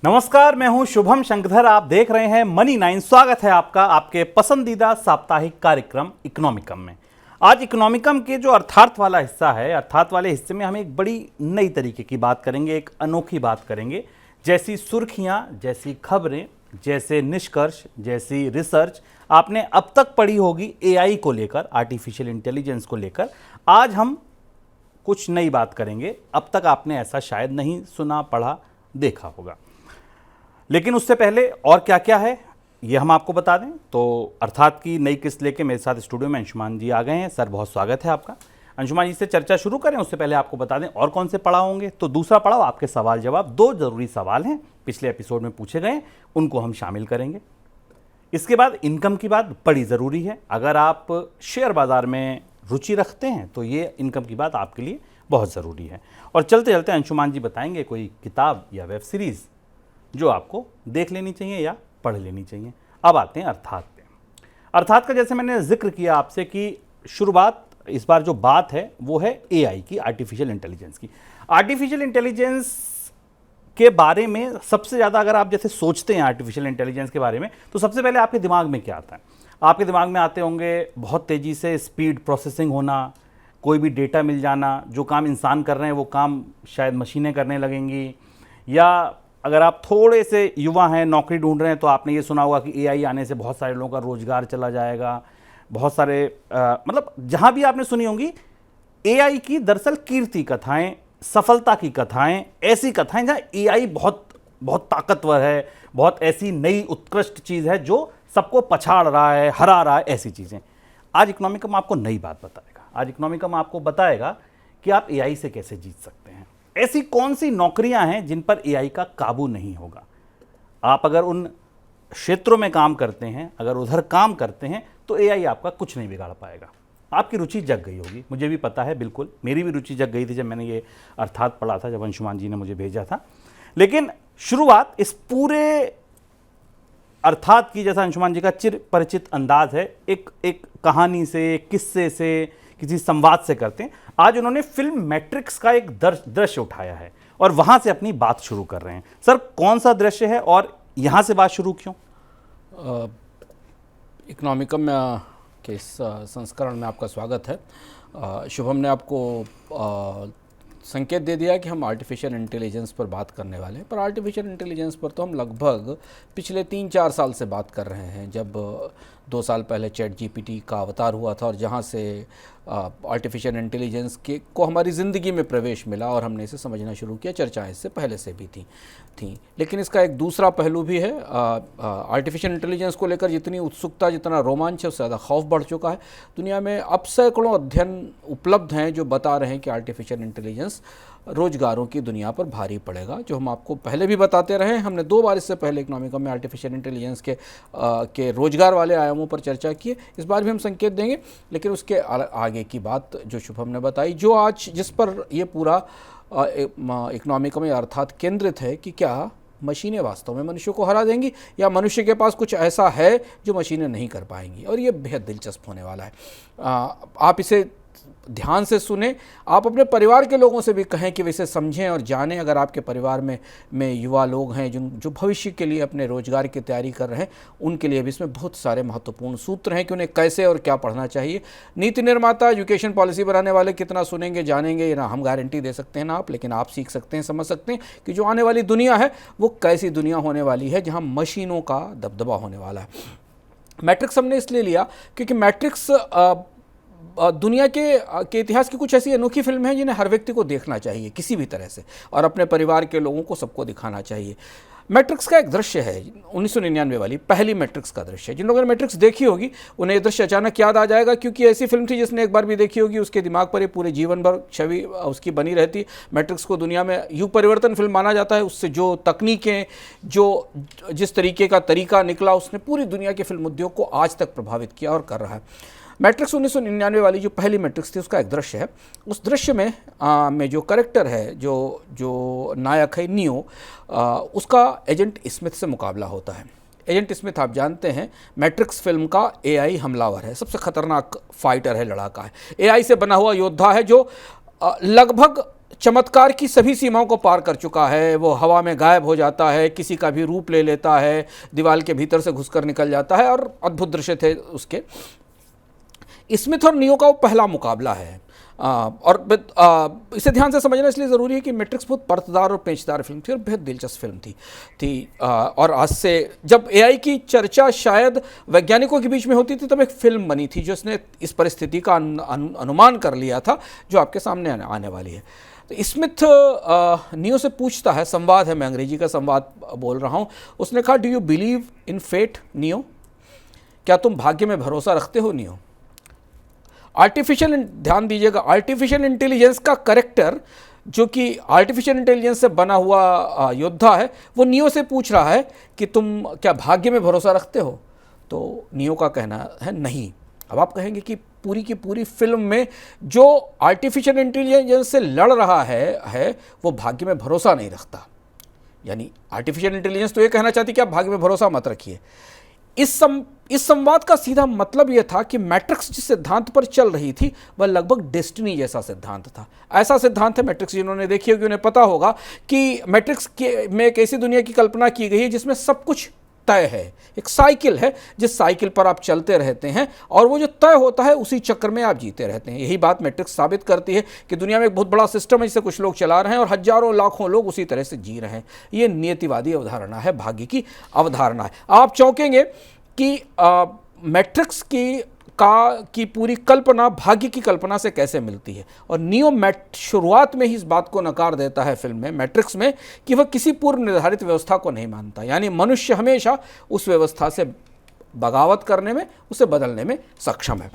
नमस्कार, मैं हूं शुभम शंकरधर। आप देख रहे हैं मनी 9। स्वागत है आपका आपके पसंदीदा साप्ताहिक कार्यक्रम इकोनॉमिकम में। आज इकोनॉमिकम के जो अर्थार्थ वाला हिस्सा है, अर्थार्थ वाले हिस्से में हम एक बड़ी नई तरीके की बात करेंगे, एक अनोखी बात करेंगे। जैसी सुर्खियां, जैसी खबरें, जैसे निष्कर्ष, जैसी रिसर्च आपने अब तक पढ़ी होगी एआई को लेकर, आर्टिफिशियल इंटेलिजेंस को लेकर, आज हम कुछ नई बात करेंगे। अब तक आपने ऐसा शायद नहीं सुना, पढ़ा, देखा होगा। लेकिन उससे पहले और क्या क्या है ये हम आपको बता दें। तो अर्थात की नई किस्त लेके मेरे साथ स्टूडियो में अंशुमान जी आ गए हैं। सर, बहुत स्वागत है आपका। अंशुमान जी से चर्चा शुरू करें उससे पहले आपको बता दें और कौन से पड़ाव होंगे। तो दूसरा पड़ाव आपके सवाल जवाब। दो जरूरी सवाल हैं, पिछले एपिसोड में पूछे गए, उनको हम शामिल करेंगे। इसके बाद इनकम की बात बड़ी ज़रूरी है। अगर आप शेयर बाज़ार में रुचि रखते हैं तो ये इनकम की बात आपके लिए बहुत ज़रूरी है। और चलते चलते अंशुमान जी बताएंगे कोई किताब या वेब सीरीज़ जो आपको देख लेनी चाहिए या पढ़ लेनी चाहिए। अब आते हैं अर्थात पे। अर्थात का जैसे मैंने जिक्र किया आपसे कि शुरुआत इस बार जो बात है वो है एआई की, आर्टिफिशियल इंटेलिजेंस की। आर्टिफिशियल इंटेलिजेंस के बारे में सबसे ज़्यादा अगर आप जैसे सोचते हैं आर्टिफिशियल इंटेलिजेंस के बारे में, तो सबसे पहले आपके दिमाग में क्या आता है? आपके दिमाग में आते होंगे बहुत तेज़ी से स्पीड प्रोसेसिंग होना, कोई भी डेटा मिल जाना, जो काम इंसान कर रहे हैं वो काम शायद मशीनें करने लगेंगी। या अगर आप थोड़े से युवा हैं, नौकरी ढूंढ रहे हैं, तो आपने ये सुना होगा कि एआई आने से बहुत सारे लोगों का रोजगार चला जाएगा। बहुत सारे मतलब जहां भी आपने सुनी होंगी एआई की दरअसल कीर्ति कथाएं, सफलता की कथाएं, ऐसी कथाएं जहां एआई बहुत बहुत ताकतवर है, बहुत ऐसी नई उत्कृष्ट चीज़ है जो सबको पछाड़ रहा है, हरा रहा है, ऐसी चीज़ें। आज इकोनॉमिकम आपको नई बात बताएगा। आज इकोनॉमिकम आपको बताएगा कि आप एआई से कैसे जीत सकते हैं। ऐसी कौन सी नौकरियां हैं जिन पर एआई का काबू नहीं होगा। आप अगर उन क्षेत्रों में काम करते हैं, अगर उधर काम करते हैं, तो एआई आपका कुछ नहीं बिगाड़ पाएगा। आपकी रुचि जग गई होगी, मुझे भी पता है, बिल्कुल मेरी भी रुचि जग गई थी जब मैंने ये अर्थात पढ़ा था, जब अंशुमान जी ने मुझे भेजा था। लेकिन शुरुआत इस पूरे अर्थात की, जैसा अंशुमान जी का चिर परिचित अंदाज है, एक कहानी से, किस्से से, किसी संवाद से करते हैं। आज उन्होंने फिल्म मैट्रिक्स का एक दृश्य उठाया है और वहां से अपनी बात शुरू कर रहे हैं। सर, कौन सा दृश्य है और यहां से बात शुरू क्यों? इकोनॉमिकम के इस संस्करण में आपका स्वागत है। शुभम ने आपको संकेत दे दिया कि हम आर्टिफिशियल इंटेलिजेंस पर बात करने वाले हैं, पर आर्टिफिशियल इंटेलिजेंस पर तो हम लगभग पिछले 3-4 साल से बात कर रहे हैं। जब 2 साल पहले चैट जीपीटी का अवतार हुआ था और जहां से आर्टिफिशियल इंटेलिजेंस को हमारी ज़िंदगी में प्रवेश मिला और हमने इसे समझना शुरू किया। चर्चाएं इससे पहले से भी थी। लेकिन इसका एक दूसरा पहलू भी है। आर्टिफिशियल इंटेलिजेंस को लेकर जितनी उत्सुकता, जितना रोमांच है, उससे ज़्यादा खौफ बढ़ चुका है। दुनिया में अब सैकड़ों अध्ययन उपलब्ध हैं जो बता रहे हैं कि आर्टिफिशियल इंटेलिजेंस रोजगारों की दुनिया पर भारी पड़ेगा, जो हम आपको पहले भी बताते रहे। हमने 2 बार इससे पहले इकोनॉमिकम में आर्टिफिशियल इंटेलिजेंस के रोजगार वाले आयामों पर चर्चा की है। इस बार भी हम संकेत देंगे, लेकिन उसके आगे की बात जो शुभम ने बताई, जो आज जिस पर ये पूरा इकोनॉमिकम में अर्थात केंद्रित है कि क्या मशीनें वास्तव में मनुष्य को हरा देंगी या मनुष्य के पास कुछ ऐसा है जो मशीनें नहीं कर पाएंगी। और ये बेहद दिलचस्प होने वाला है। आप इसे ध्यान से सुने। आप अपने परिवार के लोगों से भी कहें कि वे इसे समझें और जानें। अगर आपके परिवार में युवा लोग हैं जो भविष्य के लिए अपने रोजगार की तैयारी कर रहे हैं, उनके लिए भी इसमें बहुत सारे महत्वपूर्ण सूत्र हैं कि उन्हें कैसे और क्या पढ़ना चाहिए। नीति निर्माता, एजुकेशन पॉलिसी बनाने वाले कितना सुनेंगे, जानेंगे, ये ना हम गारंटी दे सकते हैं ना आप, लेकिन आप सीख सकते हैं, समझ सकते हैं कि जो आने वाली दुनिया है वो कैसी दुनिया होने वाली है, जहाँ मशीनों का दबदबा होने वाला है। मैट्रिक्स हमने इसलिए लिया क्योंकि मैट्रिक्स दुनिया के इतिहास की कुछ ऐसी अनोखी फिल्म है जिन्हें हर व्यक्ति को देखना चाहिए किसी भी तरह से, और अपने परिवार के लोगों को सबको दिखाना चाहिए। मैट्रिक्स का एक दृश्य है, 1999 वाली पहली मैट्रिक्स का दृश्य। जिन लोगों ने मैट्रिक्स देखी होगी उन्हें ये दृश्य अचानक याद आ जाएगा, क्योंकि ऐसी फिल्म थी जिसने एक बार भी देखी होगी उसके दिमाग पर ये पूरे जीवन भर छवि उसकी बनी रहती। मैट्रिक्स को दुनिया में युग परिवर्तन फिल्म माना जाता है। उससे जो तकनीकें, जिस तरीके का तरीका निकला, उसने पूरी दुनिया के फिल्म उद्योग को आज तक प्रभावित किया और कर रहा है। मैट्रिक्स 1999 वाली जो पहली मैट्रिक्स थी उसका एक दृश्य है। उस दृश्य में जो करेक्टर है, जो नायक है नियो, उसका एजेंट स्मिथ से मुकाबला होता है। एजेंट स्मिथ आप जानते हैं मैट्रिक्स फिल्म का एआई हमलावर है, सबसे खतरनाक फाइटर है, लड़ाका है, एआई से बना हुआ योद्धा है जो लगभग चमत्कार की सभी सीमाओं को पार कर चुका है। वो हवा में गायब हो जाता है, किसी का भी रूप ले लेता है, दीवार के भीतर से घुसकर निकल जाता है, और अद्भुत दृश्य थे उसके। स्मिथ और नियो का वो पहला मुकाबला है। और इसे ध्यान से समझना इसलिए ज़रूरी है कि मैट्रिक्स बहुत पर्तदार और पेचदार फिल्म थी और बेहद दिलचस्प फिल्म थी। और आज से जब एआई की चर्चा शायद वैज्ञानिकों के बीच में होती थी, तब एक फिल्म बनी थी जिसने इस परिस्थिति का अनुमान कर लिया था जो आपके सामने आने वाली है। तो स्मिथ नियो से पूछता है, संवाद है, मैं अंग्रेजी का संवाद बोल रहा हूँ। उसने कहा, do you believe in fate Neo? क्या तुम भाग्य में भरोसा रखते हो नियो? ध्यान दीजिएगा, आर्टिफिशियल इंटेलिजेंस का करेक्टर जो कि आर्टिफिशियल इंटेलिजेंस से बना हुआ योद्धा है, वो नियो से पूछ रहा है कि तुम क्या भाग्य में भरोसा रखते हो? तो नियो का कहना है नहीं। अब आप कहेंगे कि पूरी की पूरी फिल्म में जो आर्टिफिशियल इंटेलिजेंस से लड़ रहा है वो भाग्य में भरोसा नहीं रखता। यानी आर्टिफिशियल इंटेलिजेंस तो ये कहना चाहती कि आप भाग्य में भरोसा मत रखिए। इस संवाद का सीधा मतलब यह था कि मैट्रिक्स जिस सिद्धांत पर चल रही थी वह लगभग डेस्टिनी जैसा सिद्धांत था। ऐसा सिद्धांत है मैट्रिक्स, जिन्होंने देखी होगी उन्हें पता होगा कि मैट्रिक्स में एक ऐसी दुनिया की कल्पना की गई है जिसमें सब कुछ तय है। एक साइकिल है जिस साइकिल पर आप चलते रहते हैं और वो जो तय होता है उसी चक्र में आप जीते रहते हैं। यही बात मैट्रिक्स साबित करती है कि दुनिया में एक बहुत बड़ा सिस्टम है जिसे कुछ लोग चला रहे हैं और हजारों लाखों लोग उसी तरह से जी रहे हैं। ये नियतिवादी अवधारणा है, भाग्य की अवधारणा है। आप चौंकेंगे कि मैट्रिक्स की पूरी कल्पना भाग्य की कल्पना से कैसे मिलती है। और नियो शुरुआत में ही इस बात को नकार देता है फिल्म में, मैट्रिक्स में, कि वह किसी पूर्व निर्धारित व्यवस्था को नहीं मानता। यानी मनुष्य हमेशा उस व्यवस्था से बगावत करने में, उसे बदलने में सक्षम है।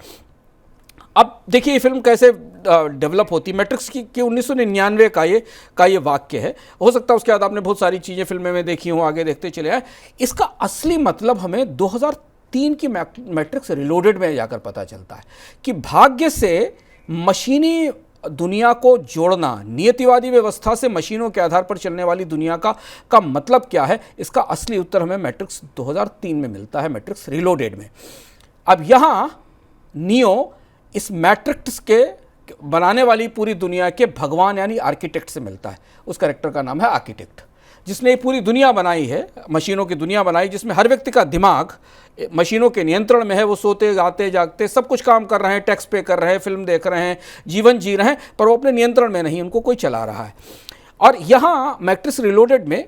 अब देखिए ये फिल्म कैसे डेवलप होती है। मैट्रिक्स की 1999 का ये वाक्य है। हो सकता है उसके बाद आपने बहुत सारी चीज़ें फिल्में में देखी हों, आगे देखते चले आए। इसका असली मतलब हमें 2003 की मैट्रिक्स रिलोडेड में जाकर पता चलता है कि भाग्य से मशीनी दुनिया को जोड़ना, नियतिवादी व्यवस्था से मशीनों के आधार पर चलने वाली दुनिया का मतलब क्या है, इसका असली उत्तर हमें मैट्रिक्स 2003 में मिलता है, मैट्रिक्स रिलोडेड में। अब यहाँ नियो इस मैट्रिक्स के बनाने वाली पूरी दुनिया के भगवान यानी आर्किटेक्ट से मिलता है। उस कैरेक्टर का नाम है आर्किटेक्ट, जिसने ये पूरी दुनिया बनाई है, मशीनों की दुनिया बनाई, जिसमें हर व्यक्ति का दिमाग मशीनों के नियंत्रण में है। वो सोते गाते जागते सब कुछ काम कर रहे हैं, टैक्स पे कर रहे हैं, फिल्म देख रहे हैं, जीवन जी रहे हैं, पर वो अपने नियंत्रण में नहीं, उनको कोई चला रहा है। और यहाँ मैट्रिक्स रिलोडेड में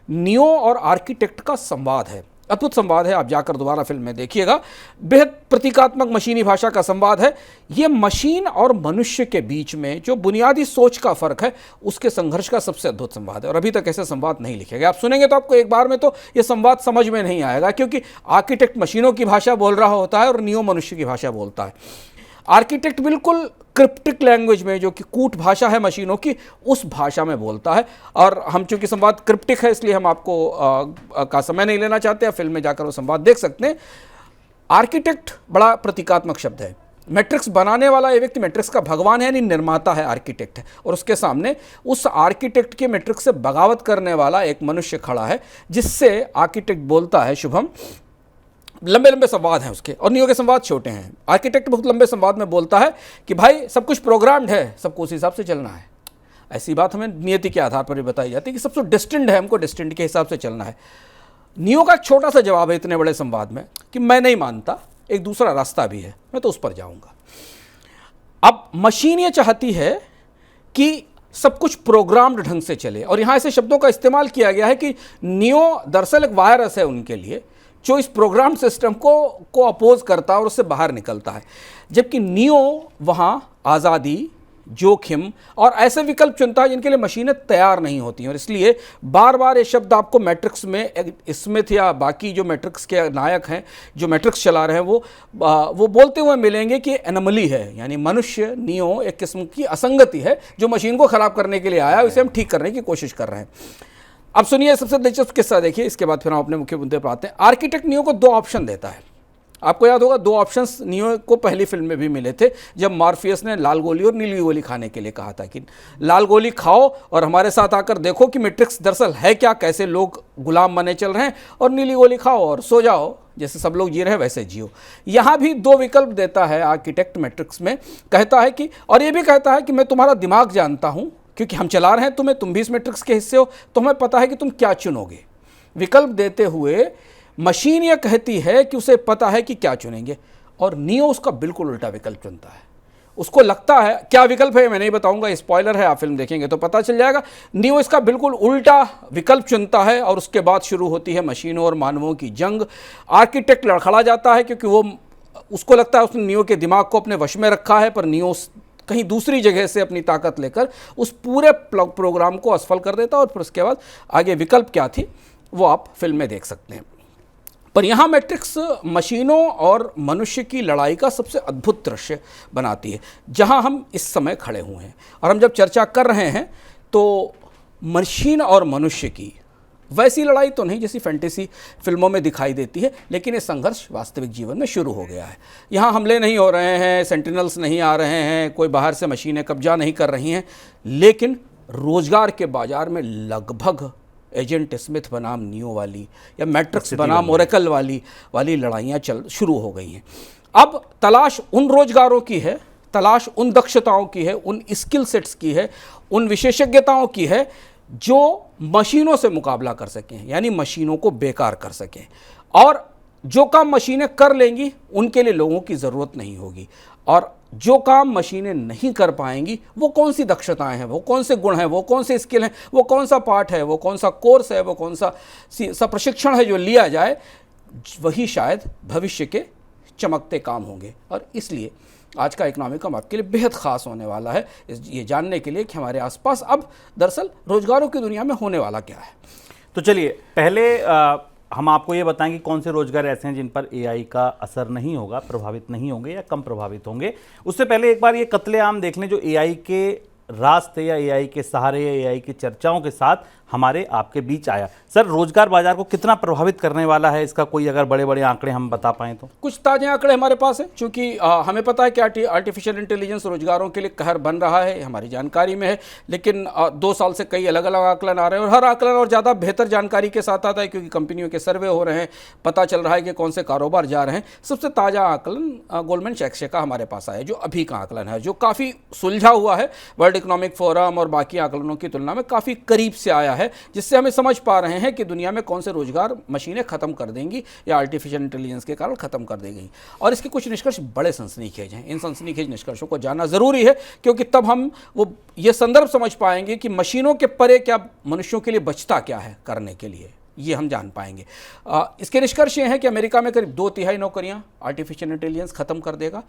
नियो और आर्किटेक्ट का संवाद है, अद्भुत संवाद है। आप जाकर दोबारा फिल्म में देखिएगा, बेहद प्रतीकात्मक मशीनी भाषा का संवाद है। ये मशीन और मनुष्य के बीच में जो बुनियादी सोच का फर्क है, उसके संघर्ष का सबसे अद्भुत संवाद है। और अभी तक ऐसे संवाद नहीं लिखे गए। आप सुनेंगे तो आपको एक बार में तो ये संवाद समझ में नहीं आएगा, क्योंकि आर्किटेक्ट मशीनों की भाषा बोल रहा होता है और नियो मनुष्य की भाषा बोलता है। आर्किटेक्ट बिल्कुल क्रिप्टिक लैंग्वेज में, जो कि कूट भाषा है मशीनों की, उस भाषा में बोलता है। और हम चूंकि संवाद क्रिप्टिक है इसलिए हम आपको का समय नहीं लेना चाहते, आप फिल्म में जाकर वो संवाद देख सकते हैं। आर्किटेक्ट बड़ा प्रतीकात्मक शब्द है। मैट्रिक्स बनाने वाला ये व्यक्ति मैट्रिक्स का भगवान है, यानी निर्माता है, आर्किटेक्ट है। और उसके सामने उस आर्किटेक्ट के मैट्रिक्स से बगावत करने वाला एक मनुष्य खड़ा है, जिससे आर्किटेक्ट बोलता है, शुभम, लंबे लंबे संवाद हैं उसके, और नियो के संवाद छोटे हैं। आर्किटेक्ट बहुत लंबे संवाद में बोलता है कि भाई सब कुछ प्रोग्राम्ड है, सबको उस हिसाब से चलना है। ऐसी बात हमें नियति के आधार पर भी बताई जाती है कि सबसे डेस्टिन्ड है, हमको डेस्टिन्ड के हिसाब से चलना है। नियो का एक छोटा सा जवाब है इतने बड़े संवाद में कि मैं नहीं मानता, एक दूसरा रास्ता भी है, मैं तो उस पर जाऊंगा। अब मशीन ये चाहती है कि सब कुछ प्रोग्राम्ड ढंग से चले, और यहाँ ऐसे शब्दों का इस्तेमाल किया गया है कि नियो दरअसल एक वायरस है उनके लिए, जो इस प्रोग्राम सिस्टम को अपोज करता है और उससे बाहर निकलता है। जबकि नियो वहाँ आज़ादी, जोखिम और ऐसे विकल्प चुनता है जिनके लिए मशीनें तैयार नहीं होती हैं। और इसलिए बार बार ये शब्द आपको मैट्रिक्स में स्मिथ या बाकी जो मैट्रिक्स के नायक हैं, जो मैट्रिक्स चला रहे हैं, वो बोलते हुए मिलेंगे कि एनोमली है, यानी मनुष्य, नियो एक किस्म की असंगति है जो मशीन को ख़राब करने के लिए आया, उसे हम ठीक करने की कोशिश कर रहे हैं। अब सुनिए सबसे दिलचस्प किस्सा देखिए, इसके बाद फिर हम अपने मुख्य मुद्दे पर आते हैं। आर्किटेक्ट नियो को 2 ऑप्शन देता है। आपको याद होगा 2 ऑप्शंस नियो को पहली फिल्म में भी मिले थे, जब मॉर्फियस ने लाल गोली और नीली गोली खाने के लिए कहा था कि लाल गोली खाओ और हमारे साथ आकर देखो कि मैट्रिक्स दरअसल है क्या, कैसे लोग गुलाम बने चल रहे हैं, और नीली गोली खाओ और सो जाओ, जैसे सब लोग जी रहे हैं वैसे जियो। यहाँ भी 2 विकल्प देता है आर्किटेक्ट मैट्रिक्स में, कहता है कि, और ये भी कहता है कि मैं तुम्हारा दिमाग जानता हूँ, क्योंकि हम चला रहे हैं तुम्हें, तुम भी इस मैट्रिक्स के हिस्से हो, तो हमें पता है कि तुम क्या चुनोगे। विकल्प देते हुए मशीन यह कहती है कि उसे पता है कि क्या चुनेंगे, और नियो उसका बिल्कुल उल्टा विकल्प चुनता है। उसको लगता है, क्या विकल्प है मैं नहीं बताऊंगा, स्पॉइलर है, आप फिल्म देखेंगे तो पता चल जाएगा। नियो इसका बिल्कुल उल्टा विकल्प चुनता है, और उसके बाद शुरू होती है मशीनों और मानवों की जंग। आर्किटेक्ट लड़खड़ा जाता है, क्योंकि वो उसको लगता है उसने नियो के दिमाग को अपने वश में रखा है, पर नियो कहीं दूसरी जगह से अपनी ताकत लेकर उस पूरे प्रोग्राम को असफल कर देता है। और फिर उसके बाद आगे विकल्प क्या थी वो आप फिल्म में देख सकते हैं। पर यहाँ मैट्रिक्स मशीनों और मनुष्य की लड़ाई का सबसे अद्भुत दृश्य बनाती है, जहाँ हम इस समय खड़े हुए हैं। और हम जब चर्चा कर रहे हैं तो मशीन और मनुष्य की वैसी लड़ाई तो नहीं जैसी फैंटेसी फिल्मों में दिखाई देती है, लेकिन ये संघर्ष वास्तविक जीवन में शुरू हो गया है। यहाँ हमले नहीं हो रहे हैं, सेंटिनल्स नहीं आ रहे हैं, कोई बाहर से मशीनें कब्जा नहीं कर रही हैं, लेकिन रोजगार के बाजार में लगभग एजेंट स्मिथ बनाम नियो वाली या मैट्रिक्स बनाम ओरेकल वाली लड़ाइयाँ शुरू हो गई हैं। अब तलाश उन रोजगारों की है, तलाश उन दक्षताओं की है, उन स्किल सेट्स की है, उन विशेषज्ञताओं की है जो मशीनों से मुकाबला कर सकें, यानी मशीनों को बेकार कर सकें। और जो काम मशीनें कर लेंगी उनके लिए लोगों की ज़रूरत नहीं होगी, और जो काम मशीनें नहीं कर पाएंगी वो कौन सी दक्षताएं हैं, वो कौन से गुण हैं, वो कौन से स्किल हैं, वो कौन सा पाठ है, वो कौन सा कोर्स है, वो कौन सा प्रशिक्षण है जो लिया जाए, वही शायद भविष्य के चमकते काम होंगे। और इसलिए आज का इकोनॉमिकम आपके लिए बेहद ख़ास होने वाला है, ये जानने के लिए कि हमारे आसपास अब दरअसल रोजगारों की दुनिया में होने वाला क्या है। तो चलिए पहले हम आपको ये बताएं कि कौन से रोजगार ऐसे हैं जिन पर एआई का असर नहीं होगा, प्रभावित नहीं होंगे या कम प्रभावित होंगे। उससे पहले एक बार ये कत्लेआम देख लें जो एआई के रास्ते या एआई के सहारे या एआई की चर्चाओं के साथ हमारे आपके बीच आया। सर, रोजगार बाजार को कितना प्रभावित करने वाला है, इसका कोई अगर बड़े बड़े आंकड़े हम बता पाएं तो? कुछ ताजे आंकड़े हमारे पास हैं, क्योंकि हमें पता है कि आर्टिफिशियल इंटेलिजेंस रोजगारों के लिए कहर बन रहा है, हमारी जानकारी में है। लेकिन 2 साल से कई अलग अलग आकलन आ रहे हैं, और हर आकलन और ज़्यादा बेहतर जानकारी के साथ आता है, क्योंकि कंपनियों के सर्वे हो रहे हैं, पता चल रहा है कि कौन से कारोबार जा रहे हैं। सबसे ताज़ा आकलन गोल्डमैन सैक्स का हमारे पास आया, जो अभी का आकलन है, जो काफ़ी सुलझा हुआ है, वर्ल्ड इकोनॉमिक फोरम और बाकी आकलनों की तुलना में काफ़ी करीब से आया है, जिससे हमें समझ पा रहे हैं कि दुनिया में कौन से रोजगार मशीनें खत्म कर देंगी या आर्टिफिशियल इंटेलिजेंस के कारण खत्म कर देंगी। और इसके कुछ निष्कर्ष बड़े सनसनीखेज हैं। इन सनसनीखेज निष्कर्षों को जानना जरूरी है, क्योंकि तब हम वो ये संदर्भ समझ पाएंगे कि मशीनों के परे क्या मनुष्यों के लिए बचता क्या है करने के लिए, ये हम जान पाएंगे। इसके निष्कर्ष ये हैं कि अमेरिका में करीब 2/3 नौकरियां आर्टिफिशियल इंटेलिजेंस खत्म कर देगा।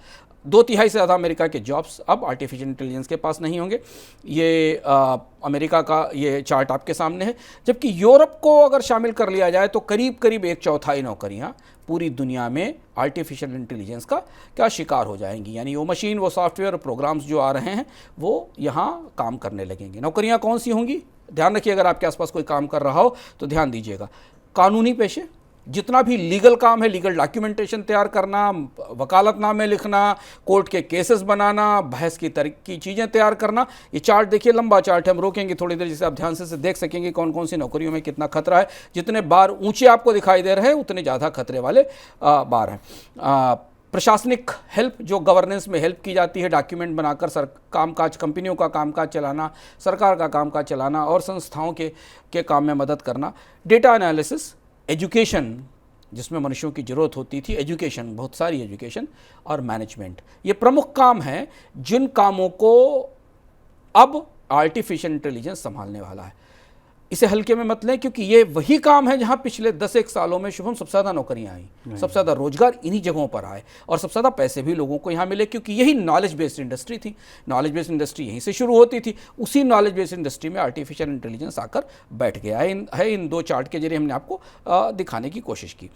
2/3 से ज़्यादा अमेरिका के जॉब्स अब आर्टिफिशियल इंटेलिजेंस के पास नहीं होंगे। ये अमेरिका का ये चार्ट आपके सामने है। जबकि यूरोप को अगर शामिल कर लिया जाए तो करीब करीब 1/4 नौकरियां पूरी दुनिया में आर्टिफिशियल इंटेलिजेंस का क्या शिकार हो जाएंगी, यानी वो मशीन, वो सॉफ्टवेयर, प्रोग्राम्स जो आ रहे हैं वो यहाँ काम करने लगेंगे। नौकरियाँ कौन सी होंगी? ध्यान रखिए, अगर आपके आसपास कोई काम कर रहा हो तो ध्यान दीजिएगा। कानूनी पेशे, जितना भी लीगल काम है, लीगल डॉक्यूमेंटेशन तैयार करना, वकालतनामे लिखना, कोर्ट के केसेस बनाना, बहस की चीज़ें तैयार करना। ये चार्ट देखिए, लंबा चार्ट है, हम रोकेंगे थोड़ी देर जिससे आप ध्यान से देख सकेंगे कौन कौन सी नौकरियों में कितना खतरा है। जितने बार ऊंचे आपको दिखाई दे रहे हैं उतने ज़्यादा खतरे वाले बार हैं। प्रशासनिक हेल्प, जो गवर्नेंस में हेल्प की जाती है, डॉक्यूमेंट बनाकर कामकाज, कंपनियों का कामकाज चलाना, सरकार का कामकाज चलाना और संस्थाओं के काम में मदद करना। डेटा एनालिसिस, एजुकेशन, जिसमें मनुष्यों की ज़रूरत होती थी, एजुकेशन, बहुत सारी एजुकेशन, और मैनेजमेंट, ये प्रमुख काम हैं जिन कामों को अब आर्टिफिशियल इंटेलिजेंस संभालने वाला है। इसे हल्के में मत लें, क्योंकि ये वही काम है जहां पिछले 10-1 सालों में शुभम सबसे ज़्यादा नौकरियां आई, सबसे ज़्यादा रोजगार इन्हीं जगहों पर आए, और सबसे ज़्यादा पैसे भी लोगों को यहाँ मिले, क्योंकि यही नॉलेज बेस्ड इंडस्ट्री थी। नॉलेज बेस्ड इंडस्ट्री यहीं से शुरू होती थी। उसी नॉलेज बेस्ड इंडस्ट्री में आर्टिफिशियल इंटेलिजेंस आकर बैठ गया है। इन 2 चार्ट के जरिए हमने आपको दिखाने की कोशिश की।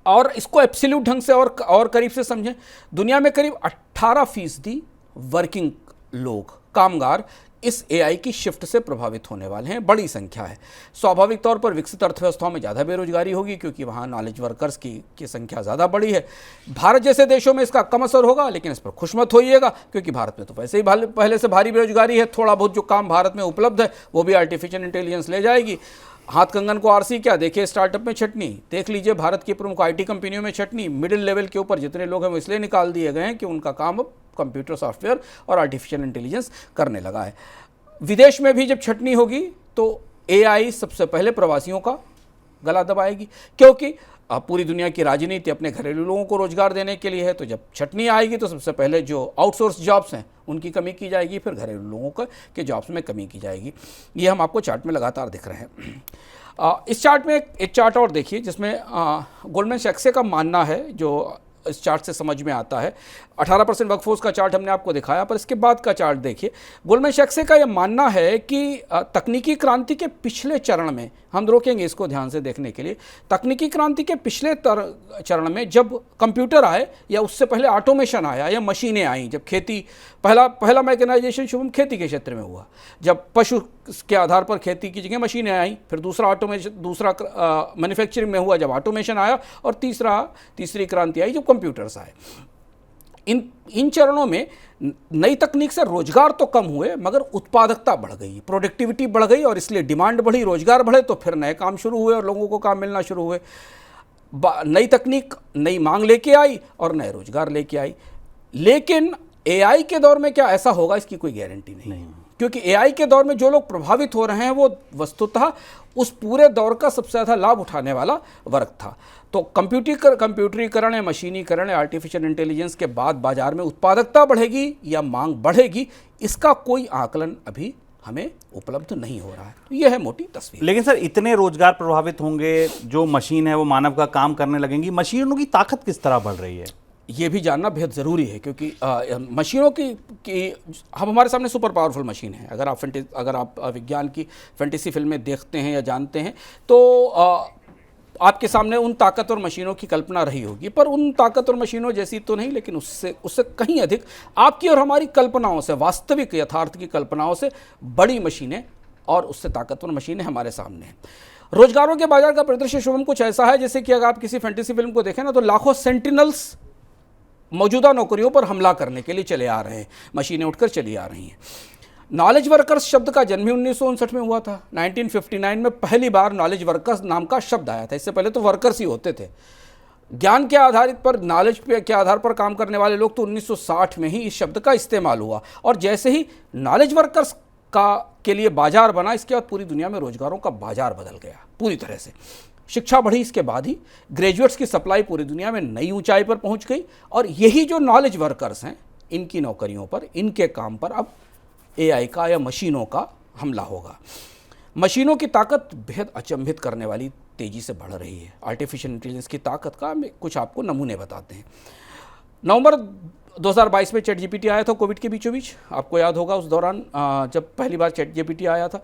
और इसको एब्सोल्यूट ढंग से और करीब से समझें। दुनिया में करीब 18% वर्किंग लोग, कामगार इस एआई की शिफ्ट से प्रभावित होने वाले हैं। बड़ी संख्या है। स्वाभाविक तौर पर विकसित अर्थव्यवस्थाओं में ज़्यादा बेरोजगारी होगी, क्योंकि वहाँ नॉलेज वर्कर्स की संख्या ज़्यादा बड़ी है। भारत जैसे देशों में इसका कम असर होगा, लेकिन इस पर खुश मत होइएगा, क्योंकि भारत में तो वैसे ही पहले से भारी बेरोजगारी है। थोड़ा बहुत जो काम भारत में उपलब्ध है वो भी आर्टिफिशियल इंटेलिजेंस ले जाएगी। हाथ कंगन को आरसी क्या, देखिए स्टार्टअप में छटनी, देख लीजिए भारत की प्रमुख आईटी कंपनियों में छटनी। मिडिल लेवल के ऊपर जितने लोग हैं वो इसलिए निकाल दिए गए हैं कि उनका काम अब कंप्यूटर, सॉफ्टवेयर और आर्टिफिशियल इंटेलिजेंस करने लगा है। विदेश में भी जब छटनी होगी तो एआई सबसे पहले प्रवासियों का गला दबाएगी, क्योंकि पूरी दुनिया की राजनीति अपने घरेलू लोगों को रोजगार देने के लिए है। तो जब छटनी आएगी तो सबसे पहले जो आउटसोर्स जॉब्स हैं उनकी कमी की जाएगी, फिर घरेलू लोगों के जॉब्स में कमी की जाएगी। ये हम आपको चार्ट में लगातार दिख रहे हैं। इस चार्ट में एक चार्ट और देखिए जिसमें गोल्डमैन सैक्स का मानना है, जो इस चार्ट से समझ में आता है। 18% वर्कफोर्स का चार्ट हमने आपको दिखाया, पर इसके बाद का चार्ट देखिए। गोल्डमैन सैक्स का यह मानना है कि तकनीकी क्रांति के पिछले चरण में, हम रोकेंगे इसको ध्यान से देखने के लिए, तकनीकी क्रांति के पिछले चरण में जब कंप्यूटर आए या उससे पहले ऑटोमेशन आया या मशीनें आई, जब खेती पहला मैकेनाइजेशन शुरू खेती के क्षेत्र में हुआ, जब पशु के आधार पर खेती की जगह मशीनें आई, फिर दूसरा मैन्युफैक्चरिंग में हुआ जब ऑटोमेशन आया, और तीसरी क्रांति आई जब कंप्यूटर्स आए। इन चरणों में नई तकनीक से रोजगार तो कम हुए मगर उत्पादकता बढ़ गई, प्रोडक्टिविटी बढ़ गई, और इसलिए डिमांड बढ़ी, रोजगार बढ़े, तो फिर नए काम शुरू हुए और लोगों को काम मिलना शुरू हुए। नई तकनीक नई मांग लेके आई और नए रोजगार लेके आई। लेकिन एआई के दौर में क्या ऐसा होगा, इसकी कोई गारंटी नहीं। क्योंकि एआई के दौर में जो लोग प्रभावित हो रहे हैं वो वस्तुतः उस पूरे दौर का सबसे ज़्यादा लाभ उठाने वाला वर्ग था। तो कंप्यूटरीकरण या मशीनीकरण या आर्टिफिशियल इंटेलिजेंस के बाद बाजार में उत्पादकता बढ़ेगी या मांग बढ़ेगी, इसका कोई आकलन अभी हमें उपलब्ध नहीं हो रहा है। तो यह है मोटी तस्वीर। लेकिन सर, इतने रोजगार प्रभावित होंगे, जो मशीन है वो मानव का काम करने लगेंगी, मशीनों की ताकत किस तरह बढ़ रही है, ये भी जानना बेहद ज़रूरी है। क्योंकि मशीनों की हम हमारे सामने सुपर पावरफुल मशीन है। अगर आप विज्ञान की फैंटेसी फिल्में देखते हैं या जानते हैं तो आपके सामने उन ताकतवर मशीनों की कल्पना रही होगी, पर उन ताकतवर मशीनों जैसी तो नहीं, लेकिन उससे कहीं अधिक आपकी और हमारी कल्पनाओं से, वास्तविक यथार्थ की कल्पनाओं से बड़ी मशीनें और उससे ताकतवर मशीनें हमारे सामने हैं। रोजगारों के बाजार का परिदृश्य शुभम कुछ ऐसा है जैसे कि अगर आप किसी फैंटेसी फिल्म को देखें ना, तो लाखों सेंटिनल्स मौजूदा नौकरियों पर हमला करने के लिए चले आ रहे हैं, मशीनें उठकर चली आ रही हैं। नॉलेज वर्कर्स शब्द का जन्म ही 1959 में हुआ था। 1959 में पहली बार नॉलेज वर्कर्स नाम का शब्द आया था। इससे पहले तो वर्कर्स ही होते थे। ज्ञान के आधारित पर, नॉलेज के आधार पर काम करने वाले लोग तो 1960 में ही इस शब्द का इस्तेमाल हुआ, और जैसे ही नॉलेज वर्कर्स के लिए बाजार बना, इसके बाद पूरी दुनिया में रोजगारों का बाजार बदल गया पूरी तरह से। शिक्षा बढ़ी, इसके बाद ही ग्रेजुएट्स की सप्लाई पूरी दुनिया में नई ऊंचाई पर पहुंच गई, और यही जो नॉलेज वर्कर्स हैं, इनकी नौकरियों पर, इनके काम पर अब एआई का या मशीनों का हमला होगा। मशीनों की ताकत बेहद अचंभित करने वाली तेजी से बढ़ रही है। आर्टिफिशियल इंटेलिजेंस की ताकत का कुछ आपको नमूने बताते हैं। नवंबर 2022 में चैट जीपीटी आया था, कोविड के बीचों बीच, आपको याद होगा। उस दौरान जब पहली बार चैट जीपीटी आया था,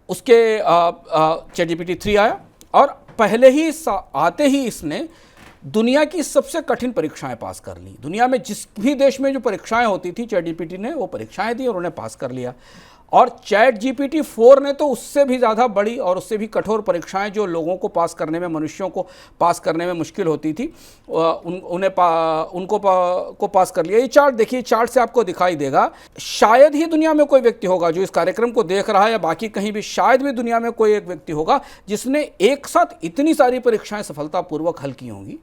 उसके चैट जीपीटी 3 आया, और पहले ही आते ही इसने दुनिया की सबसे कठिन परीक्षाएं पास कर ली। दुनिया में जिस भी देश में जो परीक्षाएं होती थी, चैट जीपीटी ने वो परीक्षाएं दी और उन्हें पास कर लिया। और चैट जीपीटी 4 ने तो उससे भी ज़्यादा बड़ी और उससे भी कठोर परीक्षाएं, जो लोगों को पास करने में, मनुष्यों को पास करने में मुश्किल होती थी, उनको पास कर लिया। ये चार्ट देखिए, चार्ट से आपको दिखाई देगा, शायद ही दुनिया में कोई व्यक्ति होगा जो इस कार्यक्रम को देख रहा है, या बाकी कहीं भी शायद भी दुनिया में कोई एक व्यक्ति होगा जिसने एक साथ इतनी सारी परीक्षाएं सफलतापूर्वक हल की होंगी,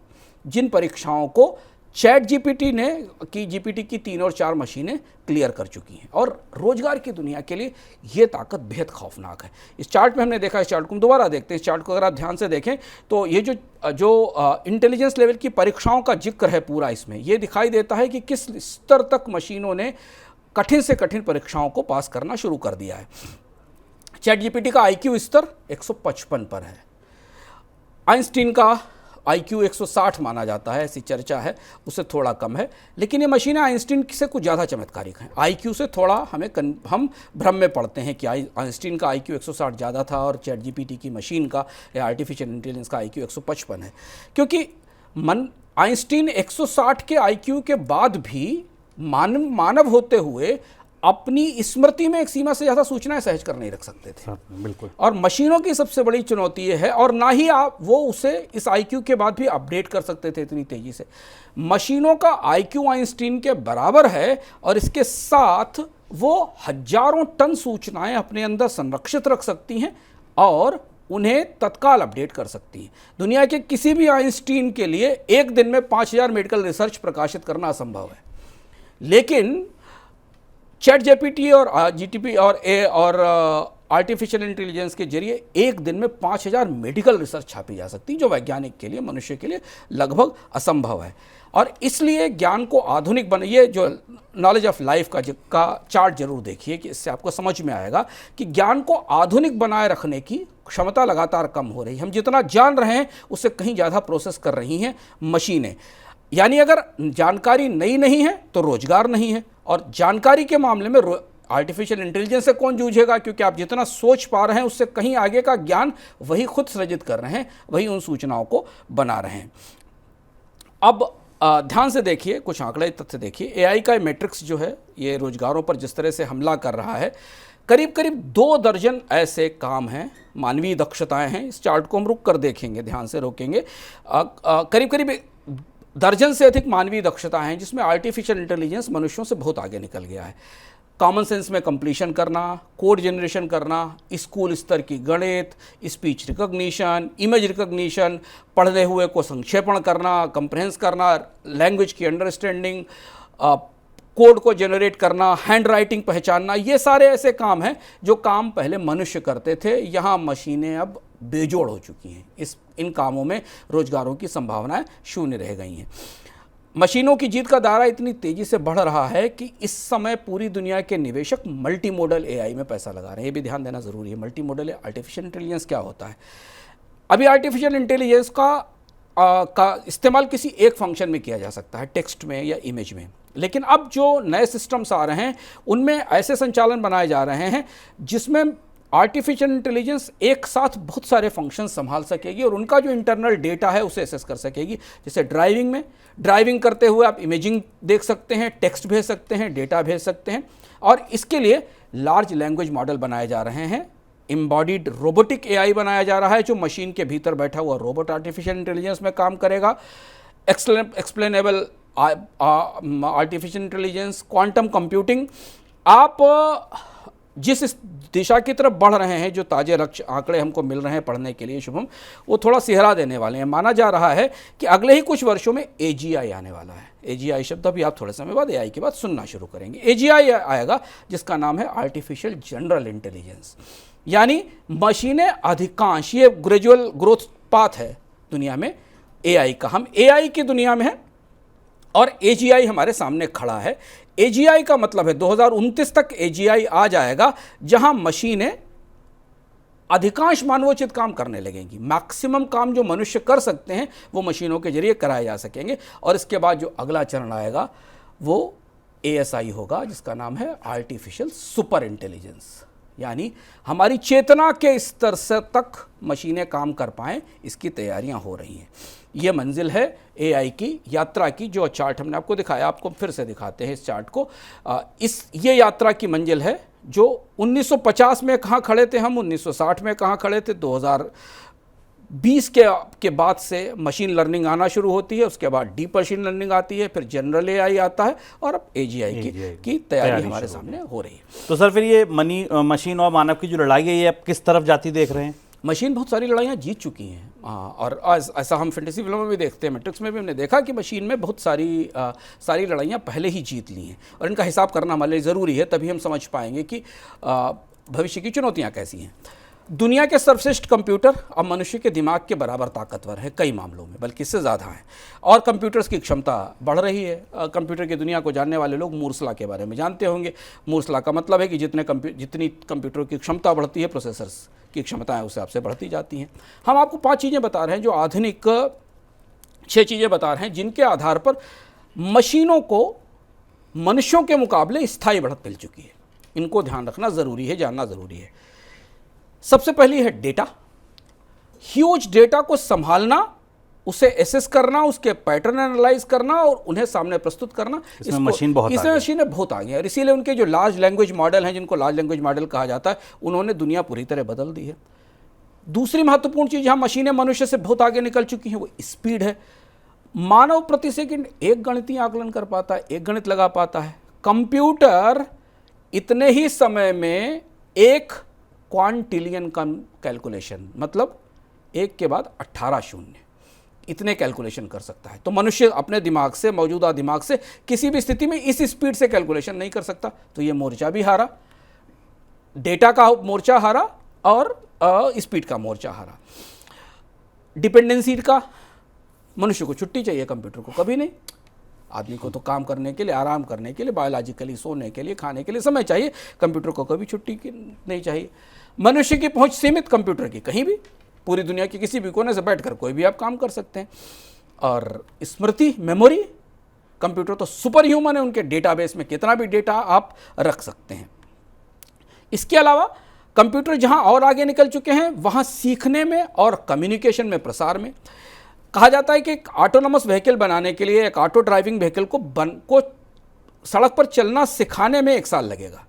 जिन परीक्षाओं को चैट जीपीटी की 3 और 4 मशीनें क्लियर कर चुकी हैं। और रोजगार की दुनिया के लिए ये ताकत बेहद खौफनाक है। इस चार्ट में हमने देखा, इस चार्ट को हम दोबारा देखते हैं। इस चार्ट को अगर आप ध्यान से देखें तो ये जो इंटेलिजेंस लेवल की परीक्षाओं का जिक्र है पूरा, इसमें ये दिखाई देता है कि किस स्तर तक मशीनों ने कठिन से कठिन परीक्षाओं को पास करना शुरू कर दिया है। चैट जीपीटी का IQ स्तर 155 पर है। आइंस्टीन का IQ 160 माना जाता है, ऐसी चर्चा है, उससे थोड़ा कम है। लेकिन ये मशीनें आइंस्टीन से कुछ ज़्यादा चमत्कारिक हैं। IQ से थोड़ा हम भ्रम में पड़ते हैं कि आइंस्टीन का IQ 160 ज़्यादा था और चैट जीपीटी की मशीन का या आर्टिफिशियल इंटेलिजेंस का IQ 155 है। क्योंकि आइंस्टीन 160 के IQ के बाद भी मानव होते हुए अपनी स्मृति में एक सीमा से ज़्यादा सूचनाएं सहज कर नहीं रख सकते थे। बिल्कुल। और मशीनों की सबसे बड़ी चुनौती ये है, और ना ही वो उसे इस IQ के बाद भी अपडेट कर सकते थे इतनी तेजी से। मशीनों का IQ आइंस्टीन के बराबर है, और इसके साथ वो हजारों टन सूचनाएं अपने अंदर संरक्षित रख सकती हैं और उन्हें तत्काल अपडेट कर सकती हैं। दुनिया के किसी भी आइंस्टीन के लिए एक दिन में 5000 मेडिकल रिसर्च प्रकाशित करना असंभव है। लेकिन चैट जीपीटी और जीटीपी और आर्टिफिशियल इंटेलिजेंस के जरिए एक दिन में 5000 मेडिकल रिसर्च छापी जा सकती है, जो वैज्ञानिक के लिए, मनुष्य के लिए लगभग असंभव है। और इसलिए ज्ञान को आधुनिक बनाइए, जो नॉलेज ऑफ लाइफ का चार्ट जरूर देखिए, कि इससे आपको समझ में आएगा कि ज्ञान को आधुनिक बनाए रखने की क्षमता लगातार कम हो रही है। हम जितना जान रहे हैं उससे कहीं ज़्यादा प्रोसेस कर रही हैं मशीनें। यानी अगर जानकारी नई नहीं है तो रोजगार नहीं है, और जानकारी के मामले में आर्टिफिशियल इंटेलिजेंस से कौन जूझेगा, क्योंकि आप जितना सोच पा रहे हैं उससे कहीं आगे का ज्ञान वही खुद सृजित कर रहे हैं, वही उन सूचनाओं को बना रहे हैं। अब ध्यान से देखिए, कुछ आंकड़े तथ्य देखिए। एआई का मैट्रिक्स जो है, ये रोजगारों पर जिस तरह से हमला कर रहा है, करीब करीब 2 दर्जन ऐसे काम हैं, मानवीय दक्षताएं हैं। इस चार्ट को हम रुक कर देखेंगे, ध्यान से रोकेंगे। करीब करीब दर्जन से अधिक मानवीय दक्षताएं हैं जिसमें आर्टिफिशियल इंटेलिजेंस मनुष्यों से बहुत आगे निकल गया है। कॉमन सेंस में कंप्लीशन करना, कोड जनरेशन करना, स्कूल स्तर की गणित, स्पीच रिकॉग्निशन, इमेज रिकॉग्निशन, पढ़े हुए को संक्षेपण करना, कंप्रहेंस करना, लैंग्वेज की अंडरस्टैंडिंग, कोड को जनरेट करना, हैंड राइटिंग पहचानना, ये सारे ऐसे काम हैं जो काम पहले मनुष्य करते थे। यहाँ मशीनें अब बेजोड़ हो चुकी हैं। इन कामों में रोजगारों की संभावनाएं शून्य रह गई हैं। मशीनों की जीत का दायरा इतनी तेजी से बढ़ रहा है कि इस समय पूरी दुनिया के निवेशक मल्टी मॉडल एआई में पैसा लगा रहे हैं। ये भी ध्यान देना जरूरी है। मल्टी मॉडल आर्टिफिशियल इंटेलिजेंस क्या होता है? अभी आर्टिफिशियल इंटेलिजेंस का इस्तेमाल किसी एक फंक्शन में किया जा सकता है, टेक्स्ट में या इमेज में, लेकिन अब जो नए सिस्टम्स आ रहे हैं उनमें ऐसे संचालन बनाए जा रहे हैं जिसमें आर्टिफिशियल इंटेलिजेंस एक साथ बहुत सारे फंक्शन संभाल सकेगी और उनका जो इंटरनल डेटा है उसे एसेस कर सकेगी। जैसे ड्राइविंग करते हुए आप इमेजिंग देख सकते हैं, टेक्स्ट भेज सकते हैं, डेटा भेज सकते हैं, और इसके लिए लार्ज लैंग्वेज मॉडल बनाए जा रहे हैं। एम्बॉडीड रोबोटिक एआई बनाया जा रहा है जो मशीन के भीतर बैठा हुआ रोबोट आर्टिफिशियल इंटेलिजेंस में काम करेगा। Explainable artificial intelligence, quantum computing. आप जिस दिशा की तरफ बढ़ रहे हैं, जो ताजे लक्ष्य आंकड़े हमको मिल रहे हैं पढ़ने के लिए शुभम, वो थोड़ा सिहरा देने वाले हैं। माना जा रहा है कि अगले ही कुछ वर्षों में एजीआई आने वाला है। एजीआई शब्द अभी आप थोड़े समय बाद एआई के बाद सुनना शुरू करेंगे। एजीआई आएगा जिसका नाम है आर्टिफिशियल जनरल इंटेलिजेंस, यानी मशीनें अधिकांश, ये ग्रेजुअल ग्रोथ पाथ है दुनिया में एआई का। हम एआई की दुनिया में हैं और एजीआई हमारे सामने खड़ा है। एजीआई का मतलब है 2029 तक एजीआई आ जाएगा जहां मशीनें अधिकांश मानवोचित काम करने लगेंगी। मैक्सिमम काम जो मनुष्य कर सकते हैं वो मशीनों के जरिए कराए जा सकेंगे। और इसके बाद जो अगला चरण आएगा वो एएसआई होगा, जिसका नाम है आर्टिफिशियल सुपर इंटेलिजेंस, यानी हमारी चेतना के स्तर से तक मशीनें काम कर पाएं, इसकी तैयारियां हो रही हैं। ये मंजिल है एआई की यात्रा की, जो चार्ट हमने आपको दिखाया, आपको फिर से दिखाते हैं इस चार्ट को। ये यात्रा की मंजिल है जो 1950 में कहाँ खड़े थे हम, 1960 में कहाँ खड़े थे, 2020 के बाद से मशीन लर्निंग आना शुरू होती है, उसके बाद डीप मशीन लर्निंग आती है, फिर जनरल एआई आता है, और अब एजीआई की तैयारी हमारे सामने हो रही है। तो सर फिर ये मशीन और मानव की जो लड़ाई है, ये अब किस तरफ जाती देख रहे हैं? मशीन बहुत सारी लड़ाइयाँ जीत चुकी हैं, और ऐसा हम फैंटेसी फिल्मों में भी देखते हैं, मैट्रिक्स में भी हमने देखा कि मशीन में बहुत सारी लड़ाइयाँ पहले ही जीत ली हैं, और इनका हिसाब करना हमारे लिए ज़रूरी है, तभी हम समझ पाएंगे कि भविष्य की चुनौतियाँ कैसी हैं। दुनिया के सर्वश्रेष्ठ कंप्यूटर अब मनुष्य के दिमाग के बराबर ताकतवर है कई मामलों में, बल्कि इससे ज़्यादा है, और कंप्यूटर्स की क्षमता बढ़ रही है। कंप्यूटर की दुनिया को जानने वाले लोग मूर्स लॉ के बारे में जानते होंगे। मूर्स लॉ का मतलब है कि जितनी कंप्यूटर की क्षमता बढ़ती है, प्रोसेसर्स की क्षमताएं उससे आपसे बढ़ती जाती हैं। हम आपको 5 चीज़ें बता रहे हैं जो आधुनिक, 6 चीज़ें बता रहे हैं जिनके आधार पर मशीनों को मनुष्यों के मुकाबले स्थायी बढ़त मिल चुकी है। इनको ध्यान रखना ज़रूरी है, जानना ज़रूरी है। सबसे पहली है डेटा। ह्यूज डेटा को संभालना, उसे एसेस करना, उसके पैटर्न एनालाइज करना और उन्हें सामने प्रस्तुत करना। इसमें मशीनें बहुत आगे हैं, और इसीलिए उनके जो लार्ज लैंग्वेज मॉडल हैं, जिनको लार्ज लैंग्वेज मॉडल कहा जाता है, उन्होंने दुनिया पूरी तरह बदल दी है। दूसरी महत्वपूर्ण चीज़, जहाँ मशीनें मनुष्य से बहुत आगे निकल चुकी हैं, वो स्पीड है। मानव प्रति सेकंड एक गणितीय आकलन कर पाता है, एक गणित लगा पाता है। कंप्यूटर इतने ही समय में 1 क्वांटिलियन का कैलकुलेशन, मतलब 1 के बाद 18 शून्य, इतने कैलकुलेशन कर सकता है। तो मनुष्य अपने दिमाग से, मौजूदा दिमाग से किसी भी स्थिति में इस स्पीड से कैलकुलेशन नहीं कर सकता। तो ये मोर्चा भी हारा, डेटा का मोर्चा हारा और स्पीड का मोर्चा हारा। डिपेंडेंसी का, मनुष्य को छुट्टी चाहिए, कंप्यूटर को कभी नहीं। आदमी को तो काम करने के लिए, आराम करने के लिए, बायोलॉजिकली सोने के लिए, खाने के लिए समय चाहिए, कंप्यूटर को कभी छुट्टी नहीं चाहिए। मनुष्य की पहुंच सीमित, कंप्यूटर की कहीं भी, पूरी दुनिया के किसी भी कोने से बैठकर कोई भी आप काम कर सकते हैं। और स्मृति, मेमोरी, कंप्यूटर तो सुपर ह्यूमन है, उनके डेटाबेस में कितना भी डेटा आप रख सकते हैं। इसके अलावा कंप्यूटर जहां और आगे निकल चुके हैं, वहां सीखने में और कम्युनिकेशन में, प्रसार में। कहा जाता है कि एक ऑटोनोमस व्हीकल बनाने के लिए, एक ऑटो ड्राइविंग व्हीकल को सड़क पर चलना सिखाने में 1 साल लगेगा।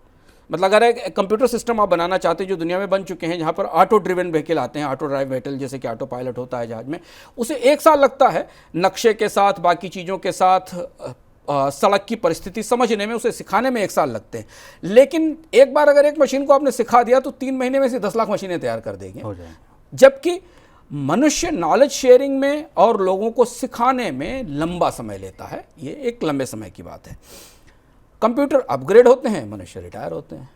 मतलब अगर एक कंप्यूटर सिस्टम आप बनाना चाहते हैं, जो दुनिया में बन चुके हैं, जहाँ पर ऑटो ड्रिवन व्हीकल आते हैं, ऑटो ड्राइव व्हीकल जैसे कि ऑटो पायलट होता है जहाज में, उसे 1 साल लगता है नक्शे के साथ, बाकी चीज़ों के साथ, सड़क की परिस्थिति समझने में, उसे सिखाने में 1 साल लगते हैं। लेकिन एक बार अगर एक मशीन को आपने सिखा दिया तो 3 महीने में से 10 लाख मशीनें तैयार कर देंगे। जबकि मनुष्य नॉलेज शेयरिंग में और लोगों को सिखाने में लंबा समय लेता है, ये एक लंबे समय की बात है। कंप्यूटर अपग्रेड होते हैं, मनुष्य रिटायर होते हैं।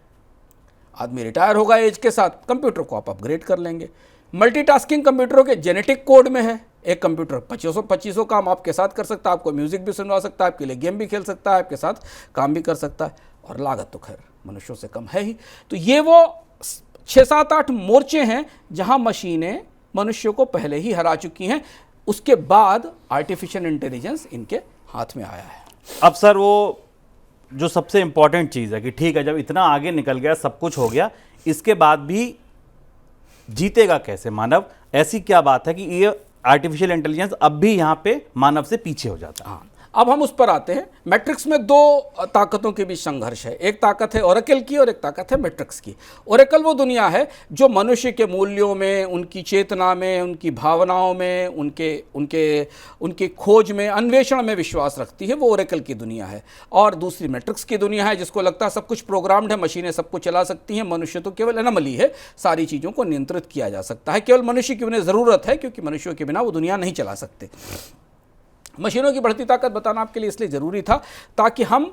आदमी रिटायर होगा एज के साथ, कंप्यूटर को आप अपग्रेड कर लेंगे। मल्टीटास्किंग कंप्यूटरों के जेनेटिक कोड में है। एक कंप्यूटर 2500 काम आपके साथ कर सकता है, आपको म्यूजिक भी सुनवा सकता है, आपके लिए गेम भी खेल सकता है, आपके साथ काम भी कर सकता है, और लागत तो खैर मनुष्यों से कम है ही। तो ये वो 6-7-8 मोर्चे हैं जहां मशीनें मनुष्यों को पहले ही हरा चुकी हैं। उसके बाद आर्टिफिशियल इंटेलिजेंस इनके हाथ में आया है। अब सर, वो जो सबसे इंपॉर्टेंट चीज़ है कि ठीक है, जब इतना आगे निकल गया, सब कुछ हो गया, इसके बाद भी जीतेगा कैसे मानव? ऐसी क्या बात है कि ये आर्टिफिशियल इंटेलिजेंस अब भी यहाँ पे मानव से पीछे हो जाता है? हाँ, अब हम उस पर आते हैं। मैट्रिक्स में 2 ताकतों के बीच संघर्ष है। एक ताकत है ओरेकल की और एक ताकत है मैट्रिक्स की। ओरेकल वो दुनिया है जो मनुष्य के मूल्यों में, उनकी चेतना में, उनकी भावनाओं में, उनके खोज में, अन्वेषण में विश्वास रखती है, वो ओरेकल की दुनिया है। और दूसरी मैट्रिक्स की दुनिया है जिसको लगता है सब कुछ प्रोग्राम्ड है, मशीनें सब कुछ चला सकती हैं, मनुष्य तो केवल एनोमली है, सारी चीज़ों को नियंत्रित किया जा सकता है, केवल मनुष्य की उन्हें ज़रूरत है, क्योंकि मनुष्यों के बिना वो दुनिया नहीं चला सकते। मशीनों की बढ़ती ताकत बताना आपके लिए इसलिए ज़रूरी था ताकि हम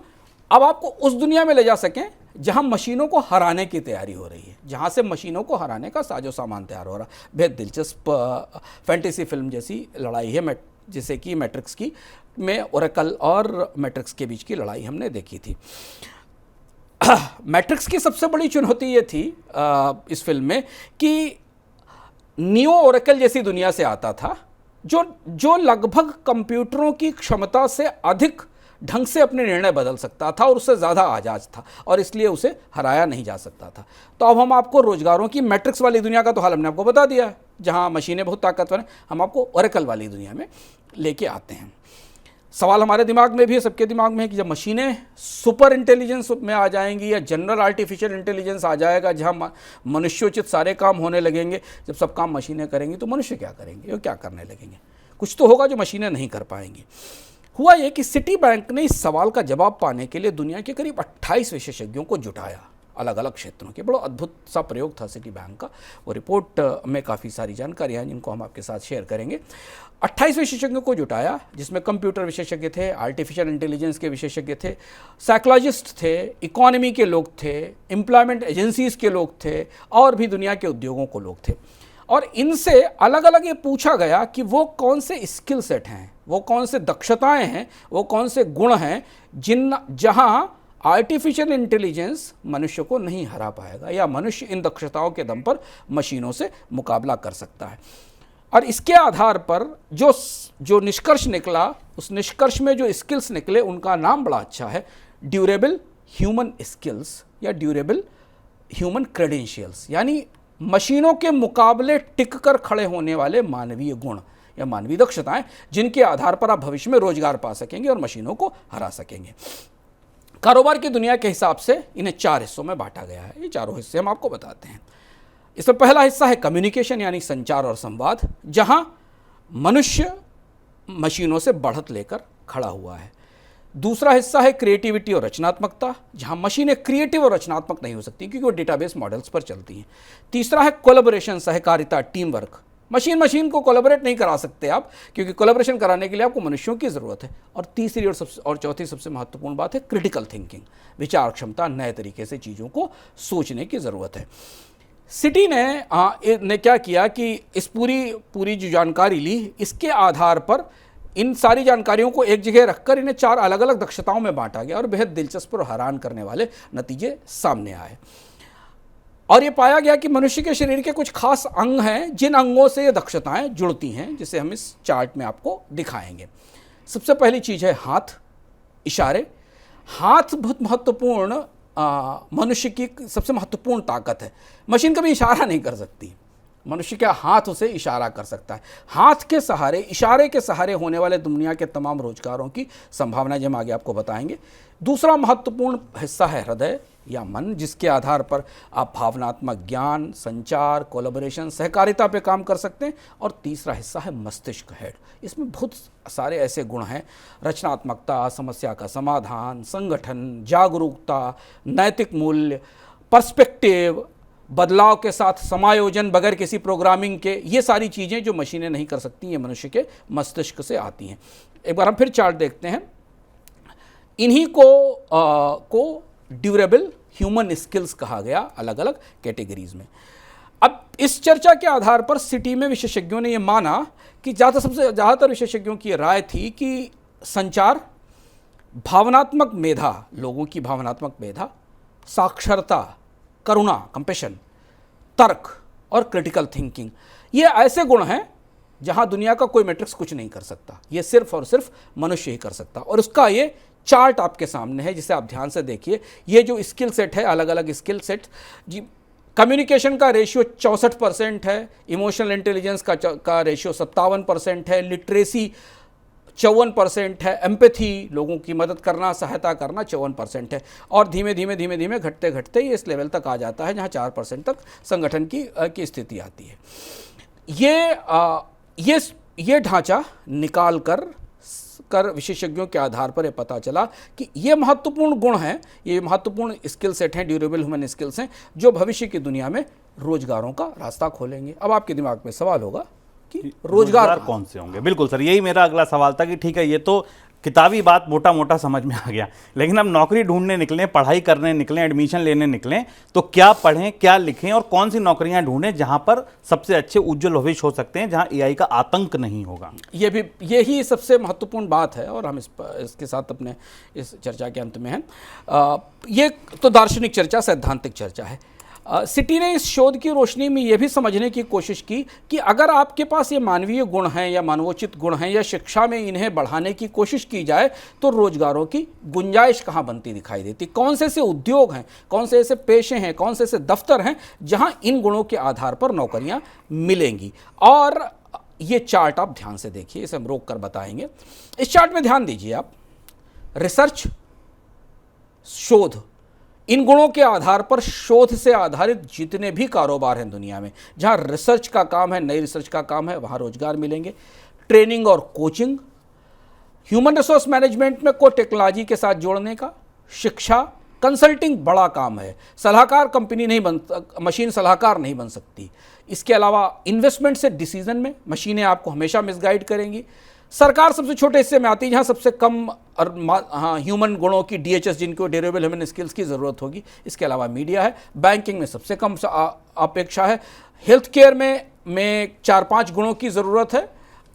अब आपको उस दुनिया में ले जा सकें जहां मशीनों को हराने की तैयारी हो रही है, जहां से मशीनों को हराने का साजो सामान तैयार हो रहा है। बेहद दिलचस्प फैंटेसी फिल्म जैसी लड़ाई है, जैसे कि मैट्रिक्स की में ओरेकल और मैट्रिक्स के बीच की लड़ाई हमने देखी थी। मैट्रिक्स की सबसे बड़ी चुनौती ये थी इस फिल्म में कि नियो ओरेकल जैसी दुनिया से आता था, जो लगभग कंप्यूटरों की क्षमता से अधिक ढंग से अपने निर्णय बदल सकता था और उससे ज़्यादा आजाद था, और इसलिए उसे हराया नहीं जा सकता था। तो अब हम आपको रोजगारों की मैट्रिक्स वाली दुनिया का तो हाल हमने आपको बता दिया है, जहां मशीनें बहुत ताकतवर हैं। हम आपको ओरेकल वाली दुनिया में लेके आते हैं। सवाल हमारे दिमाग में भी है, सबके दिमाग में है कि जब मशीनें सुपर इंटेलिजेंस में आ जाएंगी या जनरल आर्टिफिशियल इंटेलिजेंस आ जाएगा, जहां मनुष्योचित सारे काम होने लगेंगे, जब सब काम मशीनें करेंगी तो मनुष्य क्या करेंगे और क्या करने लगेंगे? कुछ तो होगा जो मशीनें नहीं कर पाएंगी। हुआ ये कि सिटी बैंक ने इस सवाल का जवाब पाने के लिए दुनिया के करीब 28 विशेषज्ञों को जुटाया, अलग अलग क्षेत्रों के। बड़ा अद्भुत सा प्रयोग था सिटी बैंक का। वो रिपोर्ट में काफ़ी सारी जानकारियाँ हैं जिनको हम आपके साथ शेयर करेंगे। 28 विशेषज्ञों को जुटाया, जिसमें कंप्यूटर विशेषज्ञ थे, आर्टिफिशियल इंटेलिजेंस के विशेषज्ञ थे, साइकोलॉजिस्ट थे, इकोनॉमी के लोग थे, एम्प्लॉयमेंट एजेंसीज के लोग थे, और भी दुनिया के उद्योगों को लोग थे। और इनसे अलग अलग ये पूछा गया कि वो कौन से स्किल सेट हैं, वो कौन से दक्षताएं हैं, वो कौन से गुण हैं जहां आर्टिफिशियल इंटेलिजेंस मनुष्य को नहीं हरा पाएगा, या मनुष्य इन दक्षताओं के दम पर मशीनों से मुकाबला कर सकता है। और इसके आधार पर जो निष्कर्ष निकला, उस निष्कर्ष में जो स्किल्स निकले उनका नाम बड़ा अच्छा है, ड्यूरेबल ह्यूमन स्किल्स या ड्यूरेबल ह्यूमन क्रेडेंशियल्स, यानी मशीनों के मुकाबले टिक कर खड़े होने वाले मानवीय गुण या मानवीय दक्षताएं, जिनके आधार पर आप भविष्य में रोजगार पा सकेंगे और मशीनों को हरा सकेंगे। कारोबार की दुनिया के हिसाब से इन्हें 4 हिस्सों में बांटा गया है। ये चारों हिस्से हम आपको बताते हैं। इसमें पहला हिस्सा है कम्युनिकेशन, यानी संचार और संवाद, जहां मनुष्य मशीनों से बढ़त लेकर खड़ा हुआ है। दूसरा हिस्सा है क्रिएटिविटी और रचनात्मकता, जहां मशीनें क्रिएटिव और रचनात्मक नहीं हो सकती क्योंकि वो डेटाबेस मॉडल्स पर चलती हैं। तीसरा है कोलैबोरेशन, सहकारिता, टीम वर्क, मशीन मशीन को कोलैबोरेट नहीं करा सकते आप, क्योंकि कोलैबोरेशन कराने के लिए आपको मनुष्यों की ज़रूरत है। और तीसरी और चौथी सबसे महत्वपूर्ण बात है क्रिटिकल थिंकिंग, विचार क्षमता, नए तरीके से चीज़ों को सोचने की ज़रूरत है। सिटी ने क्या किया कि इस पूरी जो जानकारी ली, इसके आधार पर इन सारी जानकारियों को एक जगह रखकर इन्हें 4 अलग अलग दक्षताओं में बांटा गया और बेहद दिलचस्प और हैरान करने वाले नतीजे सामने आए। और ये पाया गया कि मनुष्य के शरीर के कुछ खास अंग हैं जिन अंगों से ये दक्षताएं जुड़ती हैं, जिसे हम इस चार्ट में आपको दिखाएंगे। सबसे पहली चीज़ है हाथ, इशारे। हाथ बहुत महत्वपूर्ण मनुष्य की सबसे महत्वपूर्ण ताकत है। मशीन कभी इशारा नहीं कर सकती, मनुष्य का हाथ उसे इशारा कर सकता है। हाथ के सहारे, इशारे के सहारे होने वाले दुनिया के तमाम रोजगारों की संभावना जो हम आगे आपको बताएंगे। दूसरा महत्वपूर्ण हिस्सा है हृदय या मन, जिसके आधार पर आप भावनात्मक ज्ञान, संचार, कोलैबोरेशन, सहकारिता पे काम कर सकते हैं। और तीसरा हिस्सा है मस्तिष्क, हेड। इसमें बहुत सारे ऐसे गुण हैं, रचनात्मकता, समस्या का समाधान, संगठन, जागरूकता, नैतिक मूल्य, पर्सपेक्टिव, बदलाव के साथ समायोजन बगैर किसी प्रोग्रामिंग के। ये सारी चीज़ें जो मशीनें नहीं कर सकती, ये मनुष्य के मस्तिष्क से आती हैं। एक बार हम फिर चार्ट देखते हैं। इन्हीं को ड्यूरेबल ह्यूमन स्किल्स कहा गया, अलग अलग कैटेगरीज में। अब इस चर्चा के आधार पर सिटी में विशेषज्ञों ने यह माना कि ज़्यादातर विशेषज्ञों की राय थी कि संचार, भावनात्मक मेधा, लोगों की भावनात्मक मेधा, साक्षरता, करुणा, कंपैशन, तर्क और क्रिटिकल थिंकिंग, ये ऐसे गुण हैं जहां दुनिया का कोई मैट्रिक्स कुछ नहीं कर सकता, ये सिर्फ और सिर्फ मनुष्य ही कर सकता। और उसका ये चार्ट आपके सामने है, जिसे आप ध्यान से देखिए। ये जो स्किल सेट है, अलग अलग स्किल सेट जी। कम्युनिकेशन का रेशियो 64% है, इमोशनल इंटेलिजेंस का रेशियो 57% है, लिटरेसी 54% है, एम्पैथी, लोगों की मदद करना, सहायता करना 54% है। और धीमे धीमे घटते घटते ये इस लेवल तक आ जाता है जहाँ 4% तक संगठन की स्थिति आती है। ये ढांचा निकाल कर विशेषज्ञों के आधार पर यह पता चला कि ये महत्वपूर्ण गुण हैं, ये महत्वपूर्ण स्किल सेट हैं, ड्यूरेबल ह्यूमन स्किल्स हैं, जो भविष्य की दुनिया में रोजगारों का रास्ता खोलेंगे। अब आपके दिमाग में सवाल होगा कि रोजगार कौन से होंगे। बिल्कुल सर, यही मेरा अगला सवाल था कि ठीक है, ये तो किताबी बात मोटा मोटा समझ में आ गया, लेकिन अब नौकरी ढूंढने निकलें, पढ़ाई करने निकलें, एडमिशन लेने निकलें, तो क्या पढ़ें, क्या लिखें और कौन सी नौकरियां ढूंढें जहां पर सबसे अच्छे उज्जवल भविष्य हो सकते हैं, जहां एआई का आतंक नहीं होगा। यही सबसे महत्वपूर्ण बात है और हम इसके साथ अपने इस चर्चा के अंत में हैं। ये तो दार्शनिक चर्चा, सैद्धांतिक चर्चा है। सिटी ने इस शोध की रोशनी में यह भी समझने की कोशिश की कि अगर आपके पास ये मानवीय गुण हैं या मानवोचित गुण हैं या शिक्षा में इन्हें बढ़ाने की कोशिश की जाए तो रोजगारों की गुंजाइश कहाँ बनती दिखाई देती। कौन से ऐसे उद्योग हैं, कौन से ऐसे पेशे हैं, कौन से ऐसे दफ्तर हैं जहां इन गुणों के आधार पर नौकरियां मिलेंगी। और ये चार्ट आप ध्यान से देखिए, इसे हम रोक कर बताएंगे। इस चार्ट में ध्यान दीजिए आप, रिसर्च, शोध, इन गुणों के आधार पर शोध से आधारित जितने भी कारोबार हैं दुनिया में, जहां रिसर्च का काम है, नई रिसर्च का काम है, वहां रोजगार मिलेंगे। ट्रेनिंग और कोचिंग, ह्यूमन रिसोर्स मैनेजमेंट में को टेक्नोलॉजी के साथ जोड़ने का, शिक्षा, कंसल्टिंग बड़ा काम है, सलाहकार कंपनी नहीं बन, मशीन सलाहकार नहीं बन सकती। इसके अलावा इन्वेस्टमेंट से डिसीजन में मशीनें आपको हमेशा मिसगाइड करेंगी। सरकार सबसे छोटे हिस्से में आती है जहाँ सबसे कम ह्यूमन गुणों की, डीएचएस, जिनको ड्यूरेबल ह्यूमन स्किल्स की ज़रूरत होगी। इसके अलावा मीडिया है, बैंकिंग में सबसे कम अपेक्षा है, हेल्थ केयर में 4-5 गुणों की ज़रूरत है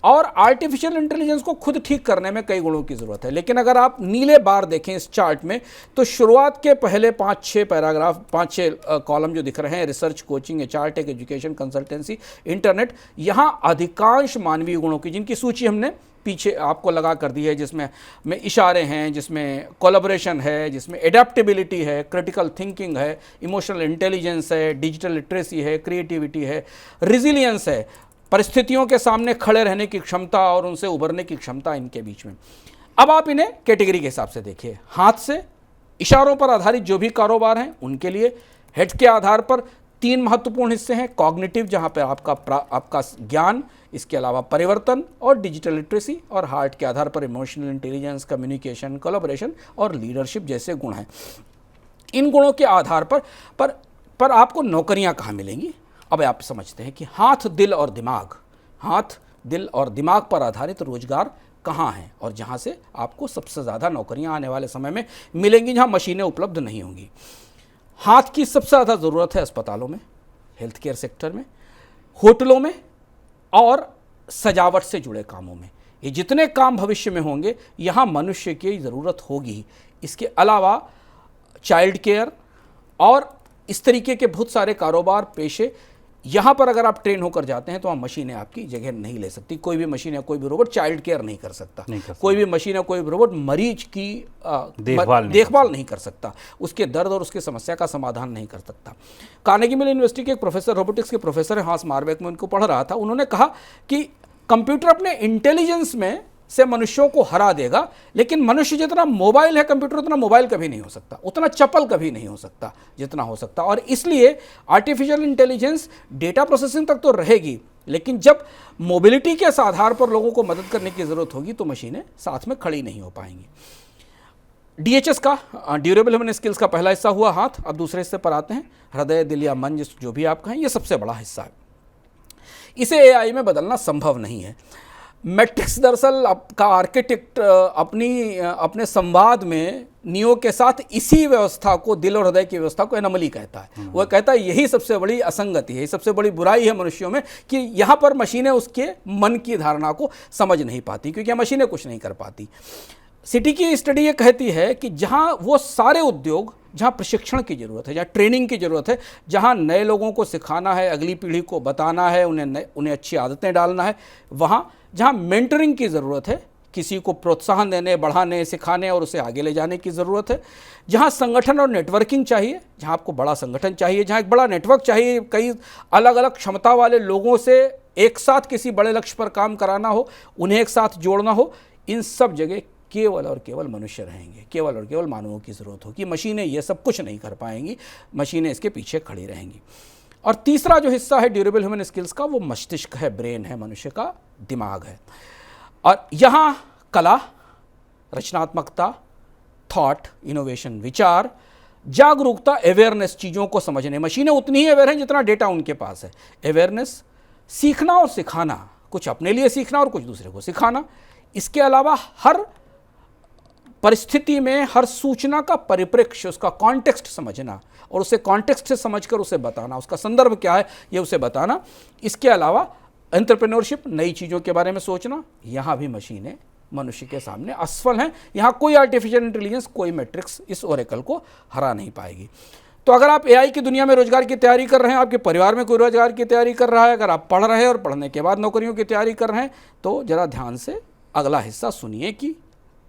और आर्टिफिशियल इंटेलिजेंस को खुद ठीक करने में कई गुणों की ज़रूरत है। लेकिन अगर आप नीले बार देखें इस चार्ट में तो शुरुआत के पहले 5-6 पैराग्राफ, 5-6 कॉलम जो दिख रहे हैं, research, coaching, HR, tech, education, consultancy, internet, यहाँ अधिकांश मानवीय गुणों की, जिनकी सूची हमने पीछे आपको लगा कर दी है, जिसमें इशारे हैं, जिसमें कोलैबोरेशन है, जिसमें एडेप्टेबिलिटी है, क्रिटिकल थिंकिंग है, इमोशनल इंटेलिजेंस है, डिजिटल लिटरेसी है, क्रिएटिविटी है, रिजिलियंस है, परिस्थितियों के सामने खड़े रहने की क्षमता और उनसे उभरने की क्षमता इनके बीच में। अब आप इन्हें कैटेगरी के हिसाब से देखिए। हाथ से इशारों पर आधारित जो भी कारोबार हैं उनके लिए, हेड के आधार पर 3 महत्वपूर्ण हिस्से हैं, कॉग्निटिव, जहां पर आपका ज्ञान, इसके अलावा परिवर्तन और डिजिटल लिटरेसी, और हार्ट के आधार पर इमोशनल इंटेलिजेंस, कम्युनिकेशन, कोलैबोरेशन और लीडरशिप जैसे गुण हैं। इन गुणों के आधार पर आपको नौकरियां कहाँ मिलेंगी। अब आप समझते हैं कि हाथ, दिल और दिमाग, हाथ, दिल और दिमाग पर आधारित रोजगार कहाँ हैं और जहाँ से आपको सबसे ज़्यादा नौकरियाँ आने वाले समय में मिलेंगी, जहाँ मशीनें उपलब्ध नहीं होंगी। हाथ की सबसे ज़्यादा ज़रूरत है अस्पतालों में, हेल्थ केयर सेक्टर में, होटलों में और सजावट से जुड़े कामों में। ये जितने काम भविष्य में होंगे यहाँ मनुष्य की ज़रूरत होगी ही। इसके अलावा चाइल्ड केयर और इस तरीके के बहुत सारे कारोबार पेशे, यहाँ पर अगर आप ट्रेन होकर जाते हैं तो वहाँ मशीनें आपकी जगह नहीं ले सकती। कोई भी मशीन या कोई भी रोबोट चाइल्ड केयर नहीं कर सकता, कोई भी मशीन या कोई भी रोबोट मरीज की देखभाल नहीं कर सकता, उसके दर्द और उसकी समस्या का समाधान नहीं कर सकता। कार्नेगी मेलन यूनिवर्सिटी के एक प्रोफेसर, रोबोटिक्स के प्रोफेसर हैं हांस मार्बेक, में उनको पढ़ रहा था, उन्होंने कहा कि कंप्यूटर अपने इंटेलिजेंस में से मनुष्यों को हरा देगा, लेकिन मनुष्य जितना मोबाइल है कंप्यूटर उतना मोबाइल कभी नहीं हो सकता, उतना चपल कभी नहीं हो सकता जितना हो सकता। और इसलिए आर्टिफिशियल इंटेलिजेंस डेटा प्रोसेसिंग तक तो रहेगी, लेकिन जब मोबिलिटी के आधार पर लोगों को मदद करने की ज़रूरत होगी तो मशीनें साथ में खड़ी नहीं हो पाएंगी। DHS का ड्यूरेबल ह्यूमन स्किल्स का पहला हिस्सा हुआ हाथ। अब दूसरे हिस्से पर आते हैं, हृदय, दिल या मन, जो भी आप कहें, ये सबसे बड़ा हिस्सा है। इसे AI में बदलना संभव नहीं है। मैट्रिक्स दरअसल आपका आर्किटेक्ट अपने संवाद में नियो के साथ इसी व्यवस्था को, दिल और हृदय की व्यवस्था को एनोमली कहता है। वह कहता है यही सबसे बड़ी असंगति है, सबसे बड़ी बुराई है मनुष्यों में कि यहाँ पर मशीनें उसके मन की धारणा को समझ नहीं पाती, क्योंकि मशीनें कुछ नहीं कर पाती। सिटी की स्टडी ये कहती है कि जहाँ वो सारे उद्योग जहाँ प्रशिक्षण की ज़रूरत है, जहाँ ट्रेनिंग की ज़रूरत है, जहाँ नए लोगों को सिखाना है, अगली पीढ़ी को बताना है, उन्हें अच्छी आदतें डालना है, वहाँ जहाँ मेंटरिंग की ज़रूरत है, किसी को प्रोत्साहन देने, बढ़ाने, सिखाने और उसे आगे ले जाने की ज़रूरत है, जहाँ संगठन और नेटवर्किंग चाहिए, जहाँ आपको बड़ा संगठन चाहिए, जहाँ एक बड़ा नेटवर्क चाहिए, कई अलग अलग क्षमता वाले लोगों से एक साथ किसी बड़े लक्ष्य पर काम कराना हो, उन्हें एक साथ जोड़ना हो, इन सब जगह केवल और केवल मनुष्य रहेंगे, केवल और केवल मानवों की ज़रूरत होगी। मशीनें ये सब कुछ नहीं कर पाएंगी, मशीनें इसके पीछे खड़ी रहेंगी। और तीसरा जो हिस्सा है ड्यूरेबल ह्यूमन स्किल्स का, वो मस्तिष्क है, ब्रेन है, मनुष्य का दिमाग है। और यहाँ कला, रचनात्मकता, थॉट, इनोवेशन, विचार, जागरूकता, अवेयरनेस, चीज़ों को समझने, मशीनें उतनी ही अवेयर हैं जितना डेटा उनके पास है। अवेयरनेस, सीखना और सिखाना, कुछ अपने लिए सीखना और कुछ दूसरे को सिखाना। इसके अलावा हर परिस्थिति में हर सूचना का परिप्रेक्ष्य, उसका कॉन्टेक्स्ट समझना और उसे कॉन्टेक्स्ट से समझकर उसे बताना, उसका संदर्भ क्या है ये उसे बताना। इसके अलावा एंटरप्रेन्योरशिप, नई चीज़ों के बारे में सोचना, यहाँ भी मशीनें मनुष्य के सामने असफल हैं। यहाँ कोई आर्टिफिशियल इंटेलिजेंस, कोई मैट्रिक्स इस ओरेकल को हरा नहीं पाएगी। तो अगर आप AI की दुनिया में रोजगार की तैयारी कर रहे हैं, आपके परिवार में कोई रोजगार की तैयारी कर रहा है, अगर आप पढ़ रहे हैं और पढ़ने के बाद नौकरियों की तैयारी कर रहे हैं, तो जरा ध्यान से अगला हिस्सा सुनिए कि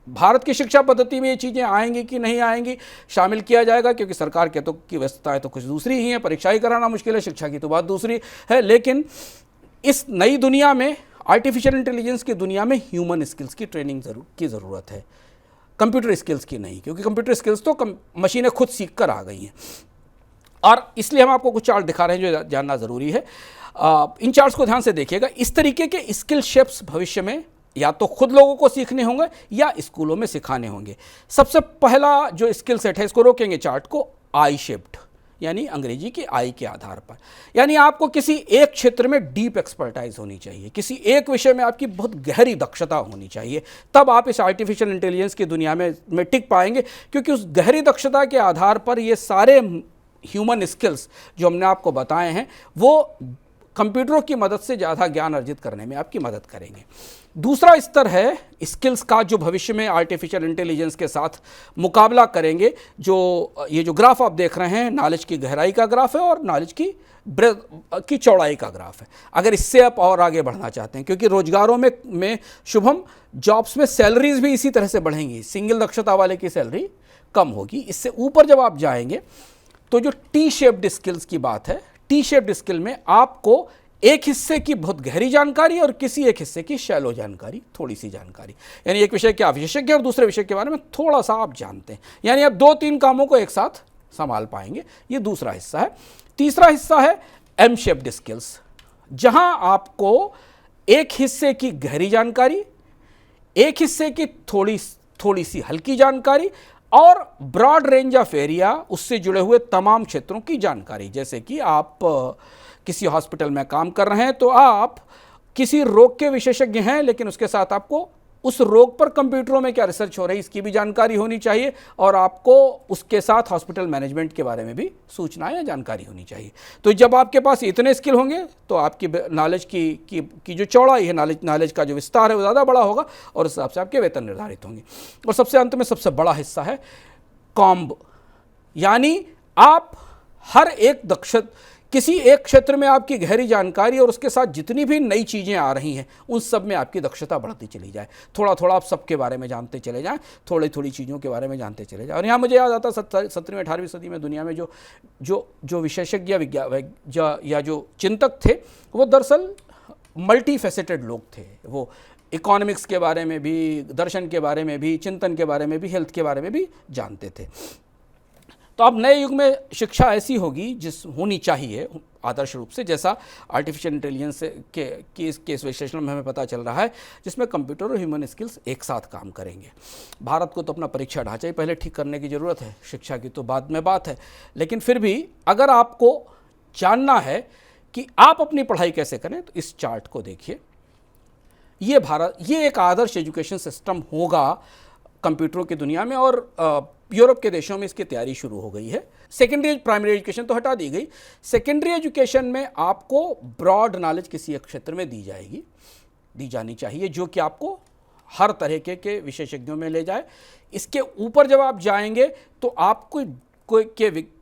भारत की शिक्षा पद्धति में ये चीज़ें आएंगी कि नहीं आएंगी, शामिल किया जाएगा, क्योंकि सरकार के तो की व्यवस्थाएं तो कुछ दूसरी ही हैं, परीक्षा ही कराना मुश्किल है, शिक्षा की तो बात दूसरी है। लेकिन इस नई दुनिया में, आर्टिफिशियल इंटेलिजेंस की दुनिया में, ह्यूमन स्किल्स की ट्रेनिंग की ज़रूरत है, कंप्यूटर स्किल्स की नहीं, क्योंकि कंप्यूटर स्किल्स तो मशीनें खुद सीख कर आ गई हैं। और इसलिए हम आपको कुछ चार्ट दिखा रहे हैं जो जानना ज़रूरी है। इन चार्ट्स को ध्यान से देखिएगा। इस तरीके के स्किल शेप्स भविष्य में या तो खुद लोगों को सीखने होंगे या स्कूलों में सिखाने होंगे। सबसे पहला जो स्किल सेट है, इसको रोकेंगे चार्ट को, आई शेप्ड, यानी अंग्रेजी की आई के आधार पर। यानी आपको किसी एक क्षेत्र में डीप एक्सपर्टाइज होनी चाहिए, किसी एक विषय में आपकी बहुत गहरी दक्षता होनी चाहिए, तब आप इस आर्टिफिशियल इंटेलिजेंस की दुनिया में टिक पाएंगे। क्योंकि उस गहरी दक्षता के आधार पर ये सारे ह्यूमन स्किल्स जो हमने आपको बताए हैं, वो कंप्यूटरों की मदद से ज़्यादा ज्ञान अर्जित करने में आपकी मदद करेंगे। दूसरा स्तर है स्किल्स का, जो भविष्य में आर्टिफिशियल इंटेलिजेंस के साथ मुकाबला करेंगे। ये जो ग्राफ आप देख रहे हैं, नॉलेज की गहराई का ग्राफ है और नॉलेज की चौड़ाई का ग्राफ है। अगर इससे आप और आगे बढ़ना चाहते हैं, क्योंकि रोजगारों में शुभम जॉब्स में सैलरीज भी इसी तरह से बढ़ेंगी, सिंगल दक्षता वाले की सैलरी कम होगी। इससे ऊपर जब आप जाएंगे तो जो टी शेप्ड स्किल्स की बात है, टी शेप्ड स्किल में आपको एक हिस्से की बहुत गहरी जानकारी और किसी एक हिस्से की शैलो जानकारी, थोड़ी सी जानकारी, यानी एक विषय के आप विशेषज्ञ और दूसरे विषय के बारे में थोड़ा सा आप जानते हैं, यानी आप 2-3 कामों को एक साथ संभाल पाएंगे। ये दूसरा हिस्सा है। तीसरा हिस्सा है एम शेप्ड स्किल्स, जहां आपको एक हिस्से की गहरी जानकारी, एक हिस्से की थोड़ी सी हल्की जानकारी और ब्रॉड रेंज ऑफ एरिया, उससे जुड़े हुए तमाम क्षेत्रों की जानकारी। जैसे कि आप किसी हॉस्पिटल में काम कर रहे हैं तो आप किसी रोग के विशेषज्ञ हैं, लेकिन उसके साथ आपको उस रोग पर कंप्यूटरों में क्या रिसर्च हो रही है इसकी भी जानकारी होनी चाहिए, और आपको उसके साथ हॉस्पिटल मैनेजमेंट के बारे में भी सूचना या जानकारी होनी चाहिए। तो जब आपके पास इतने स्किल होंगे तो आपकी नॉलेज की जो चौड़ाई है, नॉलेज का जो विस्तार है वो ज़्यादा बड़ा होगा, और उस हिसाब से आपके वेतन निर्धारित होंगे। और सबसे अंत में सबसे बड़ा हिस्सा है कॉम्ब, यानी आप हर एक किसी एक क्षेत्र में आपकी गहरी जानकारी और उसके साथ जितनी भी नई चीज़ें आ रही हैं उन सब में आपकी दक्षता बढ़ती चली जाए। थोड़ा थोड़ा आप सबके बारे में जानते चले जाएं, थोड़ी थोड़ी चीज़ों के बारे में जानते चले जाएं। और यहाँ मुझे याद आता 17वीं 18वीं सदी में दुनिया में जो विशेषज्ञ या जो चिंतक थे वो दरअसल मल्टी फेसेटेड लोग थे। वो इकोनॉमिक्स के बारे में भी, दर्शन के बारे में भी, चिंतन के बारे में भी, हेल्थ के बारे में भी जानते थे। तो अब नए युग में शिक्षा ऐसी होगी होनी चाहिए आदर्श रूप से, जैसा आर्टिफिशियल इंटेलिजेंस के इस विश्लेषण में हमें पता चल रहा है, जिसमें कंप्यूटर और ह्यूमन स्किल्स एक साथ काम करेंगे। भारत को तो अपना परीक्षा ढांचा ही पहले ठीक करने की ज़रूरत है, शिक्षा की तो बाद में बात है। लेकिन फिर भी अगर आपको जानना है कि आप अपनी पढ़ाई कैसे करें तो इस चार्ट को देखिए। ये एक आदर्श एजुकेशन सिस्टम होगा कंप्यूटरों की दुनिया में, और यूरोप के देशों में इसकी तैयारी शुरू हो गई है। सेकेंडरी प्राइमरी एजुकेशन तो हटा दी गई, सेकेंडरी एजुकेशन में आपको ब्रॉड नॉलेज किसी एक क्षेत्र में दी जानी चाहिए, जो कि आपको हर तरह के विशेषज्ञों में ले जाए। इसके ऊपर जब आप जाएंगे तो आपको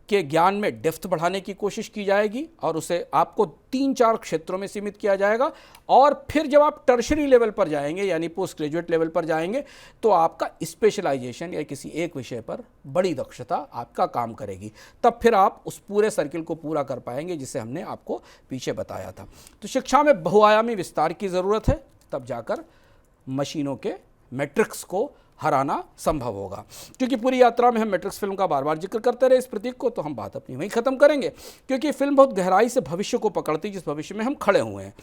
के ज्ञान में डेप्थ बढ़ाने की कोशिश की जाएगी, और उसे आपको 3-4 क्षेत्रों में सीमित किया जाएगा। और फिर जब आप टर्शरी लेवल पर जाएंगे, यानी पोस्ट ग्रेजुएट लेवल पर जाएंगे, तो आपका स्पेशलाइजेशन या किसी एक विषय पर बड़ी दक्षता आपका काम करेगी। तब फिर आप उस पूरे सर्किल को पूरा कर पाएंगे जिसे हमने आपको पीछे बताया था। तो शिक्षा में बहुआयामी विस्तार की ज़रूरत है, तब जाकर मशीनों के मैट्रिक्स को हराना संभव होगा। क्योंकि पूरी यात्रा में हम मैट्रिक्स फिल्म का बार बार जिक्र करते रहे इस प्रतीक को, तो हम बात अपनी वहीं ख़त्म करेंगे, क्योंकि फिल्म बहुत गहराई से भविष्य को पकड़ती है, जिस भविष्य में हम खड़े हुए हैं।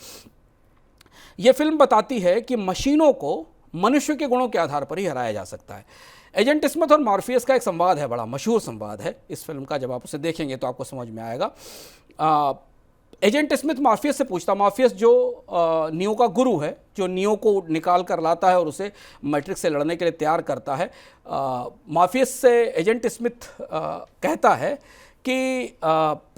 यह फिल्म बताती है कि मशीनों को मनुष्य के गुणों के आधार पर ही हराया जा सकता है। एजेंट स्मिथ और मॉर्फियस का एक संवाद है, बड़ा मशहूर संवाद है इस फिल्म का। जब आप उसे देखेंगे तो आपको समझ में आएगा। एजेंट स्मिथ मॉर्फियस से पूछता, मॉर्फियस जो नियो का गुरु है, जो नियो को निकाल कर लाता है और उसे मैट्रिक्स से लड़ने के लिए तैयार करता है, मॉर्फियस से एजेंट स्मिथ कहता है कि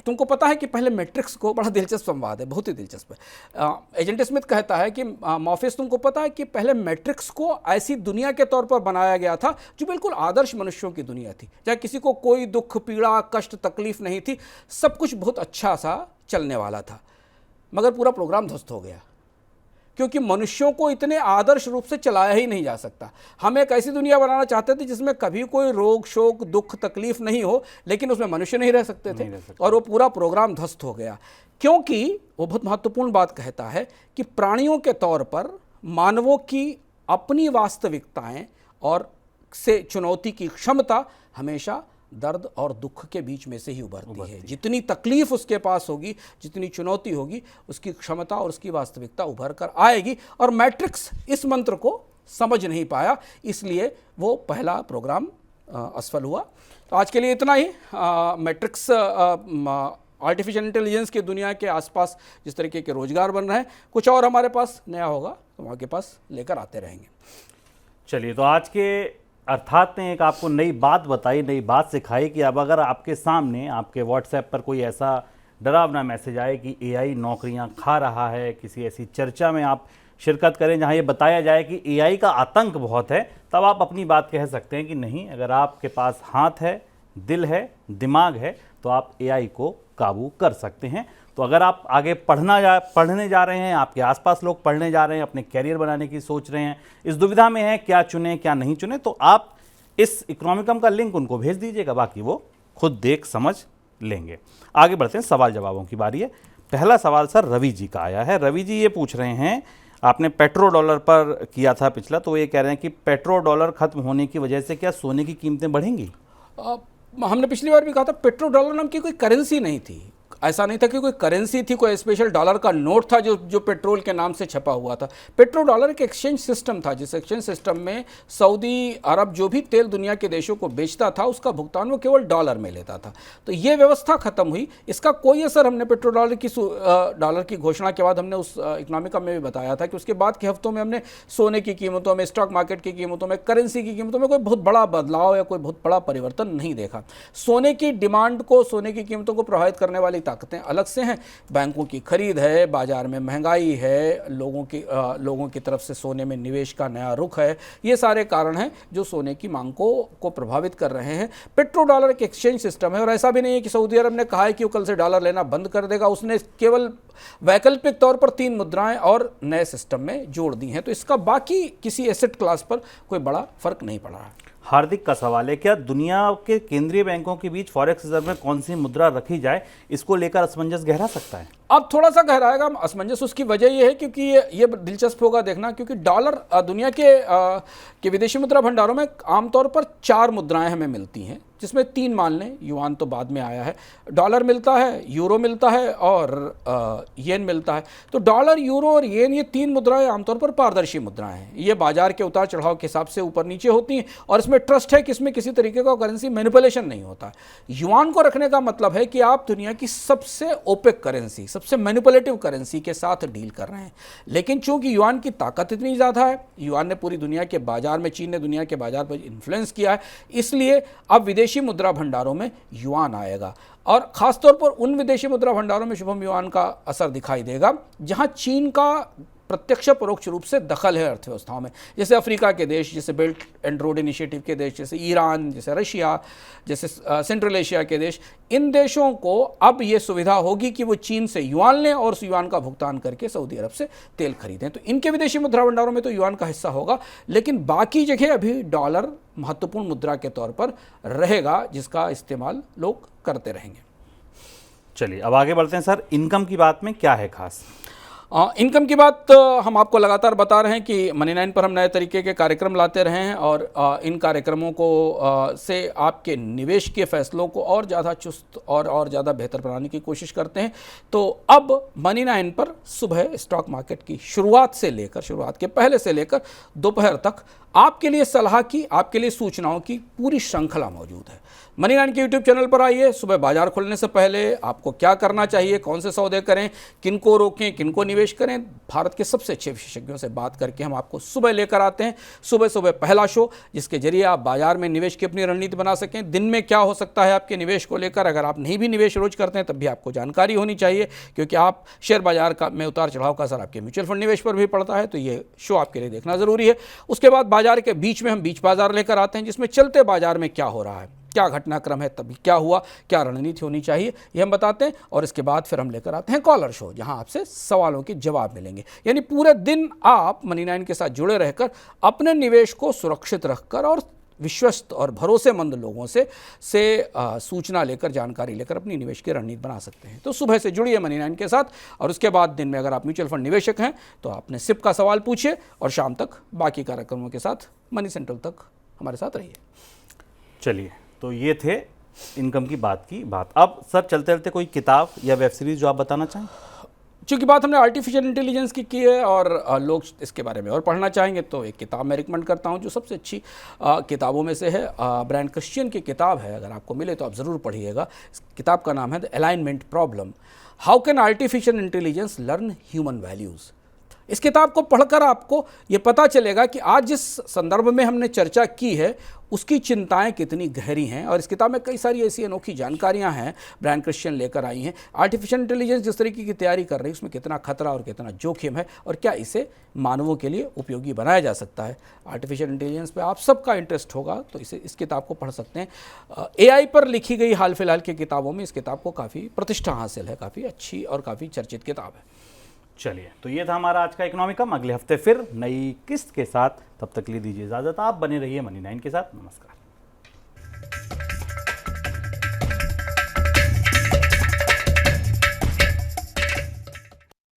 तुमको पता है कि पहले मैट्रिक्स को, बड़ा दिलचस्प संवाद है, बहुत ही दिलचस्प है। एजेंट स्मिथ कहता है कि मॉर्फियस तुमको पता है कि पहले मैट्रिक्स को ऐसी दुनिया के तौर पर बनाया गया था जो बिल्कुल आदर्श मनुष्यों की दुनिया थी, जहाँ किसी को कोई दुख, पीड़ा, कष्ट, तकलीफ नहीं थी, सब कुछ बहुत अच्छा सा चलने वाला था। मगर पूरा प्रोग्राम ध्वस्त हो गया, क्योंकि मनुष्यों को इतने आदर्श रूप से चलाया ही नहीं जा सकता। हम एक ऐसी दुनिया बनाना चाहते थे जिसमें कभी कोई रोग, शोक, दुख, तकलीफ नहीं हो, लेकिन उसमें मनुष्य नहीं रह सकते थे, और वो पूरा प्रोग्राम ध्वस्त हो गया। क्योंकि वो बहुत महत्वपूर्ण बात कहता है कि प्राणियों के तौर पर मानवों की अपनी वास्तविकताएं और से चुनौती की क्षमता हमेशा दर्द और दुख के बीच में से ही उभरती है। जितनी तकलीफ उसके पास होगी, जितनी चुनौती होगी, उसकी क्षमता और उसकी वास्तविकता उभर कर आएगी। और मैट्रिक्स इस मंत्र को समझ नहीं पाया, इसलिए वो पहला प्रोग्राम असफल हुआ। तो आज के लिए इतना ही। मैट्रिक्स आर्टिफिशियल इंटेलिजेंस की दुनिया के आसपास जिस तरीके के रोजगार बन रहे हैं, कुछ और हमारे पास नया होगा तो वहाँ के पास लेकर आते रहेंगे। चलिए, तो आज के अर्थात ने एक आपको नई बात बताई, नई बात सिखाई कि अब अगर आपके सामने, आपके व्हाट्सएप पर कोई ऐसा डरावना मैसेज आए कि एआई नौकरियां खा रहा है, किसी ऐसी चर्चा में आप शिरकत करें जहां ये बताया जाए कि एआई का आतंक बहुत है, तब आप अपनी बात कह सकते हैं कि नहीं, अगर आपके पास हाथ है, दिल है, दिमाग है, तो आप एआई को काबू कर सकते हैं। तो अगर आप आगे पढ़ने जा रहे हैं, आपके आसपास लोग पढ़ने जा रहे हैं, अपने कैरियर बनाने की सोच रहे हैं, इस दुविधा में हैं क्या चुनें क्या नहीं चुनें, तो आप इस इकोनॉमिकम का लिंक उनको भेज दीजिएगा, बाकी वो खुद देख समझ लेंगे। आगे बढ़ते हैं, सवाल जवाबों की बारी है। पहला सवाल सर रवि जी का आया है। रवि जी ये पूछ रहे हैं, आपने पेट्रो डॉलर पर किया था पिछला, तो ये कह रहे हैं कि पेट्रो डॉलर खत्म होने की वजह से क्या सोने की कीमतें बढ़ेंगी? हमने पिछली बार भी कहा था, पेट्रो डॉलर नाम की कोई करेंसी नहीं थी। ऐसा नहीं था कि कोई करेंसी थी, कोई स्पेशल डॉलर का नोट था जो पेट्रोल के नाम से छपा हुआ था। पेट्रो डॉलर एक एक्सचेंज सिस्टम था, जिस एक्सचेंज सिस्टम में सऊदी अरब जो भी तेल दुनिया के देशों को बेचता था उसका भुगतान वो केवल डॉलर में लेता था। तो ये व्यवस्था खत्म हुई। इसका कोई असर हमने पेट्रो डॉलर की घोषणा के बाद हमने उस इकोनॉमिका में भी बताया था कि उसके बाद के हफ्तों में हमने सोने की कीमतों में, स्टॉक मार्केट की कीमतों में, करेंसी की कीमतों में कोई बहुत बड़ा बदलाव या कोई बहुत बड़ा परिवर्तन नहीं देखा। सोने की डिमांड को, सोने की कीमतों को प्रभावित करने वाली ताकतें अलग से हैं। बैंकों की खरीद है, बाजार में महंगाई है, लोगों की तरफ से सोने में निवेश का नया रुख है। ये सारे कारण हैं जो सोने की मांग को प्रभावित कर रहे हैं। पेट्रो डॉलर एक एक्सचेंज सिस्टम है और ऐसा भी नहीं है कि सऊदी अरब ने कहा है कि वो कल से डॉलर लेना बंद कर देगा। उसने केवल वैकल्पिक तौर पर 3 मुद्राएं और नए सिस्टम में जोड़ दी हैं। तो इसका बाकी किसी एसेट क्लास पर कोई बड़ा फर्क नहीं पड़ा है। हार्दिक का सवाल है, क्या दुनिया के केंद्रीय बैंकों के बीच फॉरेक्स रिजर्व में कौन सी मुद्रा रखी जाए, इसको लेकर असमंजस गहरा सकता है? अब थोड़ा सा गहराएगा असमंजस। उसकी वजह यह है क्योंकि ये दिलचस्प होगा देखना, क्योंकि डॉलर दुनिया के विदेशी मुद्रा भंडारों में आमतौर पर 4 मुद्राएं हमें मिलती हैं, जिसमें 3 मान लें, युआन तो बाद में आया है। डॉलर मिलता है, यूरो मिलता है और येन मिलता है। तो डॉलर, यूरो और येन, ये 3 मुद्राएं आमतौर पर पारदर्शी मुद्राएं हैं। ये बाजार के उतार चढ़ाव के हिसाब से ऊपर नीचे होती हैं और इसमें ट्रस्ट है कि इसमें किसी तरीके का करेंसी मैनिपुलेशन नहीं होता। युआन को रखने का मतलब है कि आप दुनिया की सबसे ओपेक करेंसी, सबसे मैनिपुलेटिव करेंसी के साथ डील कर रहे हैं। लेकिन चूंकि युआन की ताकत इतनी ज़्यादा है, युआन ने पूरी दुनिया के बाजार में, चीन ने दुनिया के बाजार पर इन्फ्लुएंस किया है, इसलिए अब विदेशी मुद्रा भंडारों में युआन आएगा। और खासतौर पर उन विदेशी मुद्रा भंडारों में शुभम युआन का असर दिखाई देगा जहां चीन का प्रत्यक्ष परोक्ष रूप से दखल है अर्थव्यवस्थाओं में, जैसे अफ्रीका के देश, जैसे बेल्ट एंड रोड इनिशिएटिव के देश, जैसे ईरान, जैसे रशिया, जैसे सेंट्रल एशिया के देश। इन देशों को अब ये सुविधा होगी कि वो चीन से युआन लें और उस युआन का भुगतान करके सऊदी अरब से तेल खरीदें। तो इनके विदेशी मुद्रा भंडारों में तो युआन का हिस्सा होगा, लेकिन बाकी जगह अभी डॉलर महत्वपूर्ण मुद्रा के तौर पर रहेगा, जिसका इस्तेमाल लोग करते रहेंगे। चलिए अब आगे बढ़ते हैं सर। इनकम की बात में क्या है खास? इनकम की बात हम आपको लगातार बता रहे हैं कि मनी 9 पर हम नए तरीके के कार्यक्रम लाते रहे हैं और इन कार्यक्रमों को से आपके निवेश के फैसलों को और ज़्यादा चुस्त और ज़्यादा बेहतर बनाने की कोशिश करते हैं। तो अब मनी 9 पर सुबह स्टॉक मार्केट की शुरुआत के पहले से लेकर दोपहर तक आपके लिए सलाह की, आपके लिए सूचनाओं की पूरी श्रृंखला मौजूद है। मनी 9 के यूट्यूब चैनल पर आइए। सुबह बाजार खुलने से पहले आपको क्या करना चाहिए, कौन से सौदे करें, किनको रोकें, किनको निवेश करें, भारत के सबसे अच्छे विशेषज्ञों से बात करके हम आपको सुबह लेकर आते हैं। सुबह पहला शो, जिसके जरिए आप बाजार में निवेश की अपनी रणनीति बना सकें। दिन में क्या हो सकता है आपके निवेश को लेकर, अगर आप नहीं भी निवेश रोज करते हैं तब भी आपको जानकारी होनी चाहिए, क्योंकि आप शेयर बाजार में उतार चढ़ाव का असर आपके म्यूचुअल फंड निवेश पर भी पड़ता है। तो ये शो आपके लिए देखना जरूरी है। उसके बाद बाजार के बीच में हम बीच बाजार लेकर आते हैं, जिसमें चलते बाजार में क्या हो रहा है, क्या घटनाक्रम है, तभी क्या हुआ, क्या रणनीति होनी चाहिए, ये हम बताते हैं। और इसके बाद फिर हम लेकर आते हैं कॉलर शो, जहां आपसे सवालों के जवाब मिलेंगे। यानी पूरे दिन आप मनी 9 के साथ जुड़े रहकर अपने निवेश को सुरक्षित रखकर और विश्वस्त और भरोसेमंद लोगों से सूचना लेकर, जानकारी लेकर अपनी निवेश की रणनीति बना सकते हैं। तो सुबह से जुड़िए मनी 9 के साथ। और उसके बाद दिन में अगर आप म्यूचुअल फंड निवेशक हैं तो आपने सिप का सवाल पूछिए और शाम तक बाकी कार्यक्रमों के साथ मनी सेंट्रल तक हमारे साथ रहिए। चलिए, तो ये थे इनकम की बात। अब सर चलते चलते कोई किताब या वेब सीरीज जो आप बताना चाहें? चूँकि बात हमने आर्टिफिशियल इंटेलिजेंस की है और लोग इसके बारे में और पढ़ना चाहेंगे, तो एक किताब मैं रिकमेंड करता हूँ जो सबसे अच्छी किताबों में से है। ब्रायन क्रिश्चियन की किताब है, अगर आपको मिले तो आप ज़रूर पढ़िएगा। इस किताब का नाम है the alignment problem, how can artificial intelligence learn human values. इस किताब को पढ़कर आपको ये पता चलेगा कि आज जिस संदर्भ में हमने चर्चा की है उसकी चिंताएं कितनी गहरी हैं। और इस किताब में कई सारी ऐसी अनोखी जानकारियां हैं ब्रायन क्रिश्चियन लेकर आई हैं। आर्टिफिशियल इंटेलिजेंस जिस तरीके की तैयारी कर रही है उसमें कितना खतरा और कितना जोखिम है, और क्या इसे मानवों के लिए उपयोगी बनाया जा सकता है। आर्टिफिशियल इंटेलिजेंस पे आप सबका इंटरेस्ट होगा तो इस किताब को पढ़ सकते हैं। AI पर लिखी गई हाल फिलहाल की किताबों में इस किताब को काफ़ी प्रतिष्ठा हासिल है, काफ़ी अच्छी और काफ़ी चर्चित किताब है। चलिए, तो ये था हमारा आज का इकोनॉमिकम। अगले हफ्ते फिर नई किस्त के साथ, तब तक के लिए दीजिए इजाजत। आप बने रहिए मनी 9 के साथ। नमस्कार।